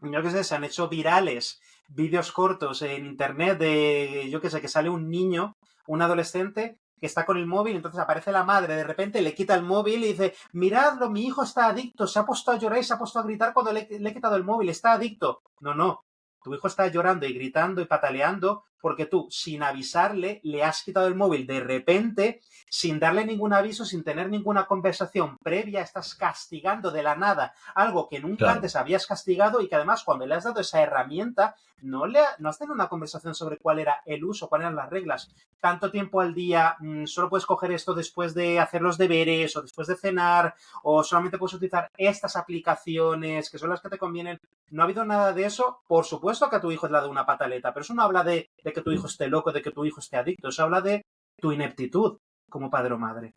[SPEAKER 1] yo qué sé, se han hecho virales vídeos cortos en internet de, yo qué sé, que sale un niño, un adolescente, que está con el móvil, entonces aparece la madre, de repente le quita el móvil y dice, miradlo, mi hijo está adicto, se ha puesto a llorar y se ha puesto a gritar cuando le he quitado el móvil, está adicto. No, no, tu hijo está llorando y gritando y pataleando porque tú, sin avisarle, le has quitado el móvil de repente, sin darle ningún aviso, sin tener ninguna conversación previa, estás castigando de la nada algo que nunca
[SPEAKER 2] Claro,
[SPEAKER 1] antes habías castigado y que además cuando le has dado esa herramienta, no has tenido una conversación sobre cuál era el uso, cuáles eran las reglas. Tanto tiempo al día, solo puedes coger esto después de hacer los deberes o después de cenar, o solamente puedes utilizar estas aplicaciones que son las que te convienen. No ha habido nada de eso. Por supuesto que a tu hijo le ha dado una pataleta, pero eso no habla de que tu hijo
[SPEAKER 2] mm,
[SPEAKER 1] esté loco, de que tu hijo esté adicto. Eso habla de tu ineptitud como padre o madre.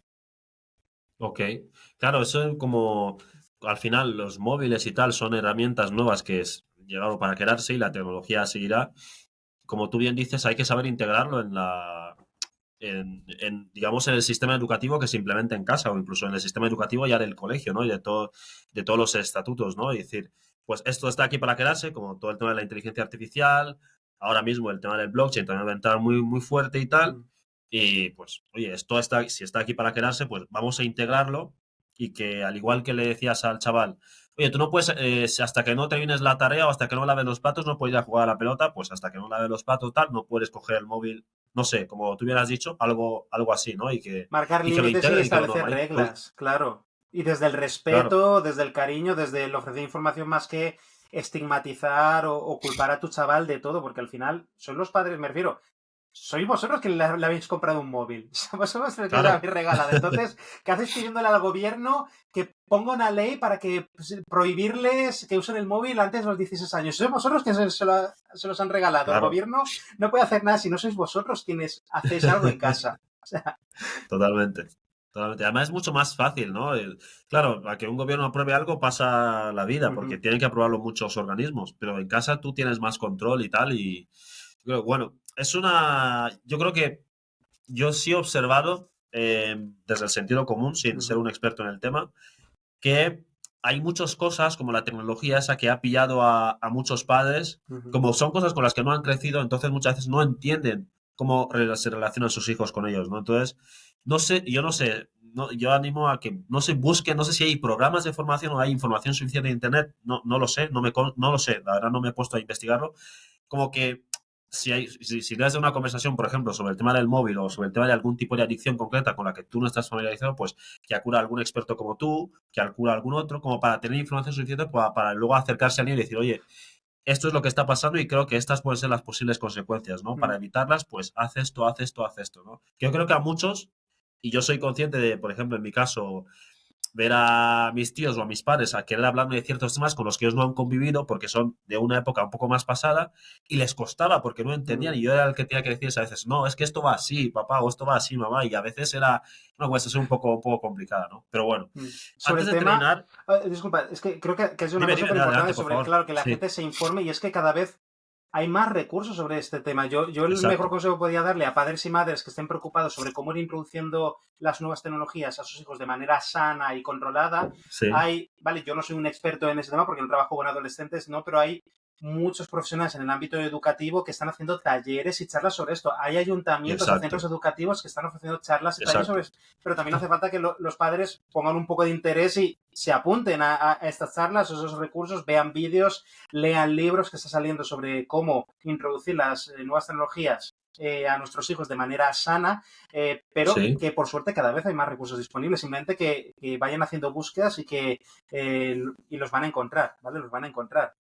[SPEAKER 2] ok. Claro, eso es como al final los móviles y tal son herramientas nuevas que llegaron para quedarse y la tecnología seguirá. Como tú bien dices, hay que saber integrarlo digamos, en el sistema educativo que se implementa en casa o incluso en el sistema educativo ya del colegio, ¿no? Y de todos los estatutos, ¿no? Y decir, pues esto está aquí para quedarse, como todo el tema de la inteligencia artificial, ahora mismo el tema del blockchain también va a entrar muy, muy fuerte y tal.
[SPEAKER 1] Mm,
[SPEAKER 2] Y pues, oye, esto está, si está aquí para quedarse, pues vamos a integrarlo y que al igual que le decías al chaval, oye, tú no puedes, hasta que no termines la tarea o hasta que no laves los platos, no puedes ir a jugar a la pelota, pues hasta que no laves los platos, tal, no puedes coger el móvil, no sé, como tú hubieras dicho, algo así, ¿no?
[SPEAKER 1] Marcar
[SPEAKER 2] Y que lo
[SPEAKER 1] límites y
[SPEAKER 2] integre y que lo
[SPEAKER 1] establecer
[SPEAKER 2] normalice.
[SPEAKER 1] reglas, claro. Y desde el
[SPEAKER 2] Claro,
[SPEAKER 1] respeto, desde el cariño, desde el ofrecer información más que estigmatizar o culpar a tu chaval de todo, porque al final son los padres, me refiero, sois vosotros que le habéis comprado un móvil. Vosotros los que le
[SPEAKER 2] claro,
[SPEAKER 1] habéis regalado. Entonces, ¿qué hacéis pidiéndole al gobierno que ponga una ley para que prohibirles que usen el móvil antes de los 16 años? Sois vosotros que se los han regalado. El
[SPEAKER 2] claro,
[SPEAKER 1] gobierno no puede hacer nada si no sois vosotros quienes hacéis algo en casa. O sea,
[SPEAKER 2] totalmente. Totalmente. Además es mucho más fácil, ¿no? Claro, a que un gobierno apruebe algo pasa la vida, porque
[SPEAKER 1] ujú,
[SPEAKER 2] tienen que aprobarlo muchos organismos, pero en casa tú tienes más control y tal, y bueno, yo creo que yo sí he observado, desde el sentido común, sin ser
[SPEAKER 1] ujú,
[SPEAKER 2] un experto en el tema, que hay muchas cosas como la tecnología esa que ha pillado a muchos padres,
[SPEAKER 1] ujú.
[SPEAKER 2] como son cosas con las que no han crecido, entonces muchas veces no entienden cómo se relacionan sus hijos con ellos, ¿no? Entonces, no sé, no, yo animo a que no se busquen, no sé si hay programas de formación o hay información suficiente en Internet, no lo sé, no lo sé, la verdad no me he puesto a investigarlo, como que si das una conversación, por ejemplo, sobre el tema del móvil o sobre el tema de algún tipo de adicción concreta con la que tú no estás familiarizado, pues que acuda a algún experto como tú, que acuda a algún otro, como para tener información suficiente para luego acercarse a alguien y decir, oye, esto es lo que está pasando y creo que estas pueden ser las posibles consecuencias, ¿no? Para
[SPEAKER 1] Mm.
[SPEAKER 2] evitarlas, pues haz esto, haz esto, haz esto, ¿no? Yo creo que a muchos, y yo soy consciente de, por ejemplo, en mi caso, ver a mis tíos o a mis padres a querer hablarme de ciertos temas con los que ellos no han convivido porque son de una época un poco más pasada y les costaba porque no entendían
[SPEAKER 1] Mm.
[SPEAKER 2] y yo era el que tenía que decirles a veces, no, es que esto va así, papá, o esto va así, mamá, y a veces era una cuestión un poco complicada, ¿no? Pero bueno,
[SPEAKER 1] Mm. Sobre
[SPEAKER 2] antes
[SPEAKER 1] el
[SPEAKER 2] de
[SPEAKER 1] tema,
[SPEAKER 2] terminar,
[SPEAKER 1] disculpa, es que creo que es una
[SPEAKER 2] dime,
[SPEAKER 1] cosa
[SPEAKER 2] dime,
[SPEAKER 1] súper importante
[SPEAKER 2] adelante, por
[SPEAKER 1] sobre,
[SPEAKER 2] favor.
[SPEAKER 1] claro, que la
[SPEAKER 2] Sí,
[SPEAKER 1] gente se informe y es que cada vez hay más recursos sobre este tema. Yo el mejor
[SPEAKER 2] exacto.
[SPEAKER 1] consejo que podría darle a padres y madres que estén preocupados sobre cómo ir introduciendo las nuevas tecnologías a sus hijos de manera sana y controlada,
[SPEAKER 2] Sí,
[SPEAKER 1] vale, yo no soy un experto en ese tema porque no trabajo con adolescentes, no, pero hay muchos profesionales en el ámbito educativo que están haciendo talleres y charlas sobre esto. Hay ayuntamientos o centros
[SPEAKER 2] exacto,
[SPEAKER 1] educativos que están ofreciendo charlas y talleres sobre
[SPEAKER 2] exacto.
[SPEAKER 1] esto, pero también hace falta que los padres pongan un poco de interés y se apunten a estas charlas, a esos recursos, vean vídeos, lean libros que está saliendo sobre cómo introducir las nuevas tecnologías a nuestros hijos de manera sana, pero
[SPEAKER 2] Sí,
[SPEAKER 1] que por suerte cada vez hay más recursos disponibles, simplemente que vayan haciendo búsquedas y los van a encontrar, ¿vale? Los van a encontrar.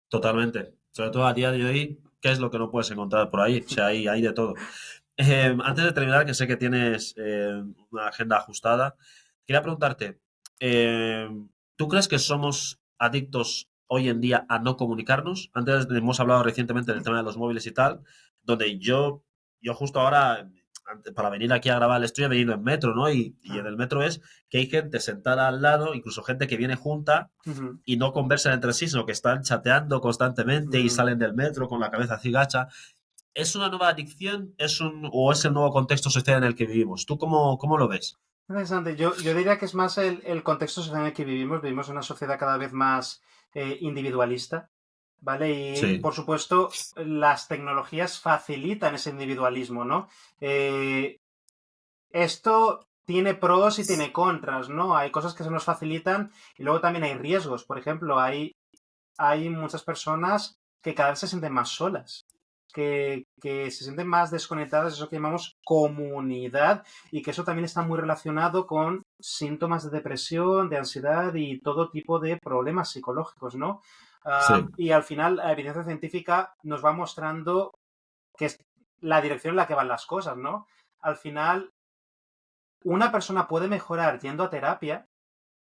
[SPEAKER 2] totalmente. Sobre todo a día de hoy, ¿qué es lo que no puedes encontrar por ahí? O sea, hay de todo. Antes de terminar, que sé que tienes una agenda ajustada, quería preguntarte, eh, ¿tú crees que somos adictos hoy en día a no comunicarnos? Antes hemos hablado recientemente del tema de los móviles y tal, donde yo justo ahora, para venir aquí a grabar el estudio, he venido en metro, ¿no? Y en
[SPEAKER 1] Ah,
[SPEAKER 2] el metro es que hay gente sentada al lado, incluso gente que viene junta
[SPEAKER 1] ujú,
[SPEAKER 2] y no conversan entre sí, sino que están chateando constantemente y
[SPEAKER 1] ujú.
[SPEAKER 2] salen del metro con la cabeza así gacha. ¿Es una nueva adicción? ¿O es el nuevo contexto social en el que vivimos? ¿Tú cómo lo ves?
[SPEAKER 1] Interesante. Yo diría que es más el contexto social en el que vivimos. Vivimos en una sociedad cada vez más individualista, ¿vale? Y
[SPEAKER 2] Sí,
[SPEAKER 1] por supuesto, las tecnologías facilitan ese individualismo, ¿no? Eh, Esto tiene pros y tiene contras, ¿no? Hay cosas que se nos facilitan y luego también hay riesgos. Por ejemplo, hay muchas personas que cada vez se sienten más solas, que se sienten más desconectadas, eso que llamamos comunidad, y que eso también está muy relacionado con síntomas de depresión, de ansiedad y todo tipo de problemas psicológicos, ¿no?
[SPEAKER 2] sí,
[SPEAKER 1] Y al final la evidencia científica nos va mostrando que es la dirección en la que van las cosas, ¿no? Al final, una persona puede mejorar yendo a terapia,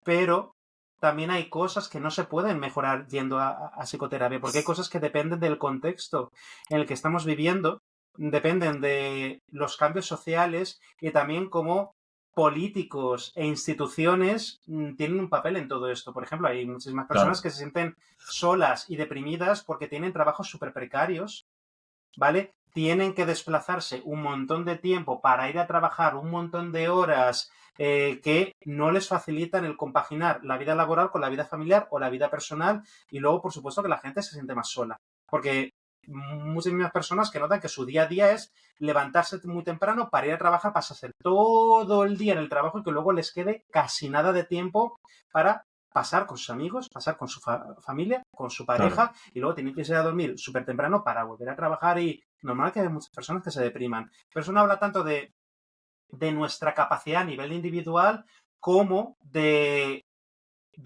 [SPEAKER 1] pero también hay cosas que no se pueden mejorar yendo a psicoterapia, porque hay cosas que dependen del contexto en el que estamos viviendo, dependen de los cambios sociales y también cómo políticos e instituciones tienen un papel en todo esto. Por ejemplo, hay muchísimas personas
[SPEAKER 2] claro,
[SPEAKER 1] que se sienten solas y deprimidas porque tienen trabajos súper precarios, ¿vale? Tienen que desplazarse un montón de tiempo para ir a trabajar, un montón de horas que no les facilitan el compaginar la vida laboral con la vida familiar o la vida personal y luego, por supuesto, que la gente se siente más sola. Porque muchísimas personas que notan que su día a día es levantarse muy temprano para ir a trabajar, pasarse todo el día en el trabajo y que luego les quede casi nada de tiempo para pasar con sus amigos, pasar con su familia, con su
[SPEAKER 2] Claro,
[SPEAKER 1] pareja y luego tienen que irse a dormir súper temprano para volver a trabajar y normal que hay muchas personas que se depriman. Pero eso no habla tanto de nuestra capacidad a nivel individual como de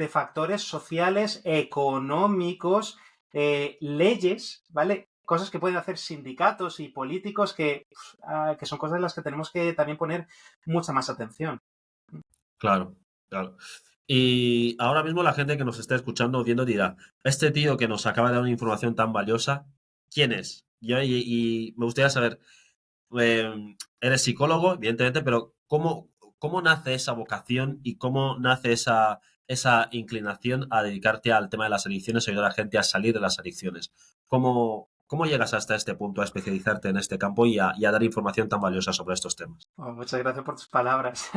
[SPEAKER 1] factores sociales, económicos, leyes, ¿vale? Cosas que pueden hacer sindicatos y políticos que son cosas en las que tenemos que también poner mucha más atención.
[SPEAKER 2] claro, claro. Y ahora mismo la gente que nos está escuchando o viendo dirá, este tío que nos acaba de dar una información tan valiosa, ¿quién es? Y me gustaría saber, eres psicólogo, evidentemente, pero ¿cómo nace esa vocación y cómo nace esa inclinación a dedicarte al tema de las adicciones, ayudar a la gente a salir de las adicciones? ¿Cómo llegas hasta este punto a especializarte en este campo y a dar información tan valiosa sobre estos temas?
[SPEAKER 1] Oh, muchas gracias por tus palabras.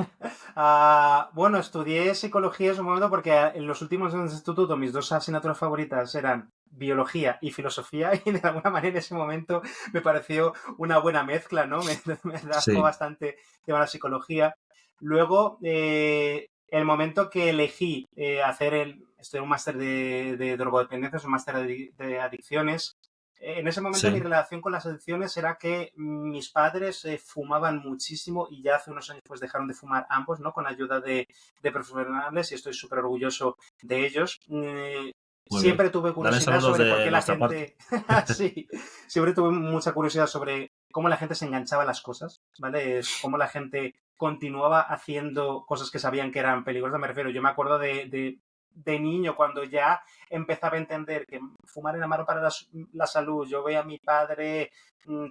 [SPEAKER 1] Bueno, estudié psicología en su momento porque en los últimos años de instituto mis dos asignaturas favoritas eran biología y filosofía y de alguna manera en ese momento me pareció una buena mezcla, ¿no? Me atrajo
[SPEAKER 2] Sí,
[SPEAKER 1] bastante tema la psicología. Luego, el momento que elegí estudiar un máster de drogodependencias, un máster de adicciones, en ese momento mi
[SPEAKER 2] sí,
[SPEAKER 1] relación con las adicciones era que mis padres fumaban muchísimo y ya hace unos años pues dejaron de fumar ambos, ¿no? Con ayuda de profesionales y estoy súper orgulloso de ellos.
[SPEAKER 2] muy bien.
[SPEAKER 1] Siempre tuve
[SPEAKER 2] Dale
[SPEAKER 1] curiosidad
[SPEAKER 2] saludos
[SPEAKER 1] sobre por
[SPEAKER 2] de
[SPEAKER 1] qué la
[SPEAKER 2] nuestra parte.
[SPEAKER 1] gente... Sí, siempre tuve mucha curiosidad sobre cómo la gente se enganchaba a las cosas, ¿vale? Cómo la gente continuaba haciendo cosas que sabían que eran peligrosas, me refiero. Yo me acuerdo de niño cuando ya empezaba a entender que fumar era malo para la salud. Yo veía a mi padre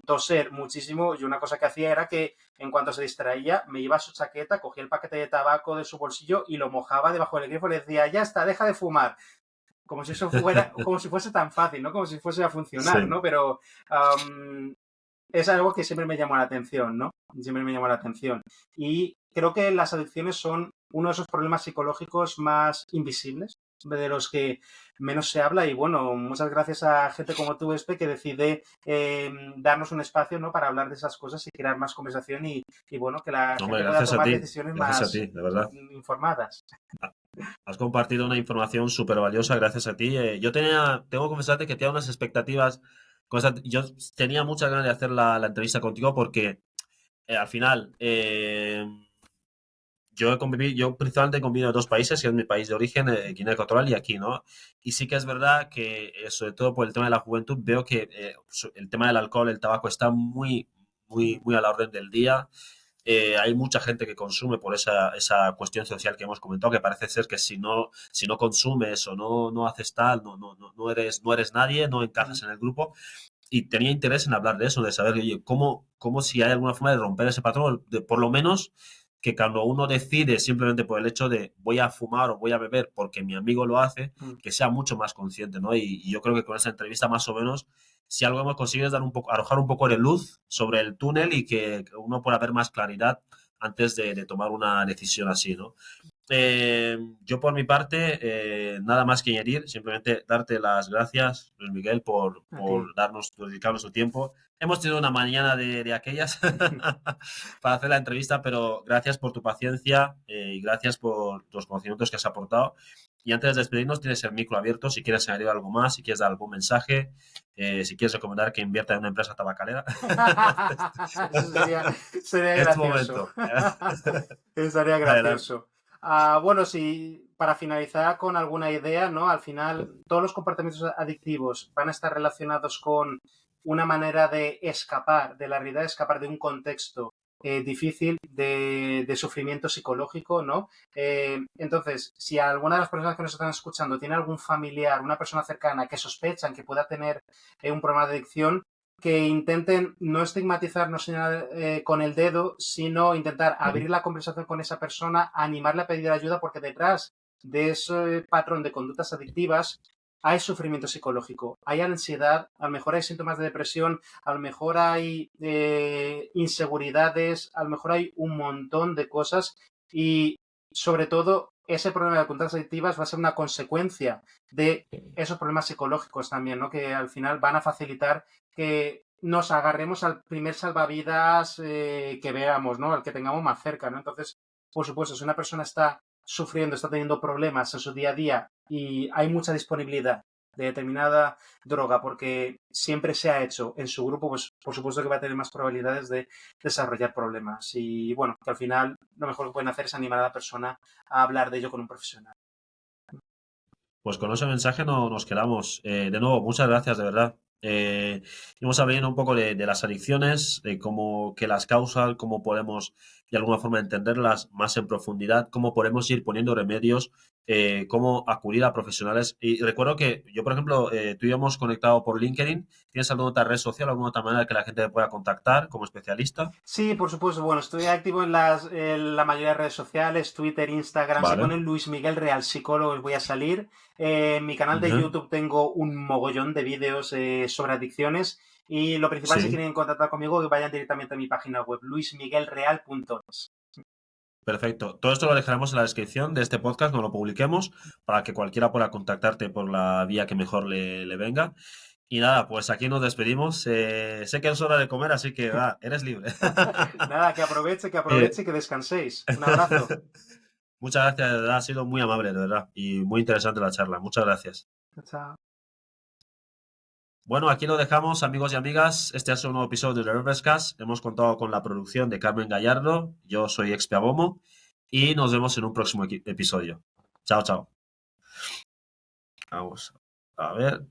[SPEAKER 1] toser muchísimo y una cosa que hacía era que en cuanto se distraía me iba a su chaqueta, cogía el paquete de tabaco de su bolsillo y lo mojaba debajo del grifo y le decía, ya está, deja de fumar. Como si eso fuera, como si fuese tan fácil, ¿no? Como si fuese a funcionar,
[SPEAKER 2] Sí.
[SPEAKER 1] ¿no? Pero es algo que siempre me llamó la atención, ¿no? Siempre me llamó la atención. Y creo que las adicciones son uno de esos problemas psicológicos más invisibles, de los que menos se habla. Y bueno, muchas gracias a gente como tú, Espe, que decide darnos un espacio, ¿no? Para hablar de esas cosas y crear más conversación y bueno, que la
[SPEAKER 2] No, hombre,
[SPEAKER 1] gente pueda tomar decisiones
[SPEAKER 2] gracias a
[SPEAKER 1] más
[SPEAKER 2] ti, de verdad.
[SPEAKER 1] informadas.
[SPEAKER 2] Has compartido una información súper valiosa, gracias a ti. Tengo que confesarte que tenía unas expectativas, yo tenía muchas ganas de hacer la entrevista contigo porque al final yo principalmente he convivido en dos países, que es mi país de origen, Guinea Ecuatorial y aquí, ¿no? Y sí que es verdad que, sobre todo por el tema de la juventud, veo que el tema del alcohol, el tabaco está muy, muy, muy a la orden del día. Hay mucha gente que consume por esa cuestión social que hemos comentado, que parece ser que si no consumes o no haces tal, no eres nadie, no encajas en el grupo. Y tenía interés en hablar de eso, de saber, oye, cómo si hay alguna forma de romper ese patrón, por lo menos que cuando uno decide simplemente por el hecho de voy a fumar o voy a beber porque mi amigo lo hace,
[SPEAKER 1] Mm.
[SPEAKER 2] que sea mucho más consciente, ¿no? Y yo creo que con esa entrevista más o menos, si algo hemos conseguido es arrojar un poco de luz sobre el túnel y que uno pueda ver más claridad antes de tomar una decisión así, ¿no? Yo por mi parte, nada más que añadir, simplemente darte las gracias, Luis Miguel, por,
[SPEAKER 1] A ti.
[SPEAKER 2] por dedicarnos tu tiempo. Hemos tenido una mañana de aquellas para hacer la entrevista, pero gracias por tu paciencia y gracias por los conocimientos que has aportado. Y antes de despedirnos, tienes el micro abierto si quieres añadir algo más, si quieres dar algún mensaje, si quieres recomendar que invierta en una empresa tabacalera.
[SPEAKER 1] Eso sería
[SPEAKER 2] Es tu
[SPEAKER 1] gracioso.
[SPEAKER 2] momento.
[SPEAKER 1] Estaría
[SPEAKER 2] Adelante.
[SPEAKER 1] gracioso. Bueno, sí, para finalizar con alguna idea, ¿no? Al final, todos los comportamientos adictivos van a estar relacionados con una manera de escapar de la realidad, escapar de un contexto difícil de sufrimiento psicológico, ¿no? Entonces, si alguna de las personas que nos están escuchando tiene algún familiar, una persona cercana que sospechan que pueda tener un problema de adicción, que intenten no estigmatizar, no señalar con el dedo, sino intentar abrir la conversación con esa persona, animarle a pedir ayuda, porque detrás de ese patrón de conductas adictivas hay sufrimiento psicológico, hay ansiedad, a lo mejor hay síntomas de depresión, a lo mejor hay inseguridades, a lo mejor hay un montón de cosas y sobre todo ese problema de conductas adictivas va a ser una consecuencia de esos problemas psicológicos también, ¿no? Que al final van a facilitar que nos agarremos al primer salvavidas que veamos, ¿no? Al que tengamos más cerca, ¿no? Entonces, por supuesto, si una persona está sufriendo, está teniendo problemas en su día a día y hay mucha disponibilidad de determinada droga porque siempre se ha hecho en su grupo, pues por supuesto que va a tener más probabilidades de desarrollar problemas. Y bueno, que al final lo mejor que pueden hacer es animar a la persona a hablar de ello con un profesional.
[SPEAKER 2] Pues con ese mensaje no nos quedamos. De nuevo, muchas gracias, de verdad. Hemos hablado un poco de las adicciones, de cómo que las causas, cómo podemos de alguna forma entenderlas más en profundidad, cómo podemos ir poniendo remedios, cómo acudir a profesionales. Y recuerdo que yo, por ejemplo, tú y yo hemos conectado por LinkedIn. ¿Tienes alguna otra red social, alguna otra manera que la gente te pueda contactar como especialista?
[SPEAKER 1] Sí, por supuesto. Bueno, estoy activo en la mayoría de redes sociales, Twitter, Instagram. Si
[SPEAKER 2] Vale.
[SPEAKER 1] ponen Luis Miguel Real Psicólogo, os voy a salir. En mi canal de
[SPEAKER 2] Ujú.
[SPEAKER 1] YouTube tengo un mogollón de vídeos sobre adicciones. Y lo principal, si
[SPEAKER 2] Sí.
[SPEAKER 1] quieren contactar conmigo, que vayan directamente a mi página web, luismiguelreal.es.
[SPEAKER 2] Perfecto. Todo esto lo dejaremos en la descripción de este podcast cuando lo publiquemos para que cualquiera pueda contactarte por la vía que mejor le venga. Y nada, pues aquí nos despedimos. Sé que es hora de comer, así que va, eres libre.
[SPEAKER 1] Nada, que
[SPEAKER 2] Eh,
[SPEAKER 1] aproveche y que descanséis. Un abrazo.
[SPEAKER 2] Muchas gracias, de verdad. Ha sido muy amable, de verdad. Y muy interesante la charla. Muchas gracias.
[SPEAKER 1] Chao.
[SPEAKER 2] Bueno, aquí lo dejamos, amigos y amigas. Este ha sido un nuevo episodio de Reverscast. Hemos contado con la producción de Carmen Gallardo. Yo soy Expiabomo. Y nos vemos en un próximo episodio. Chao, chao. Vamos a ver.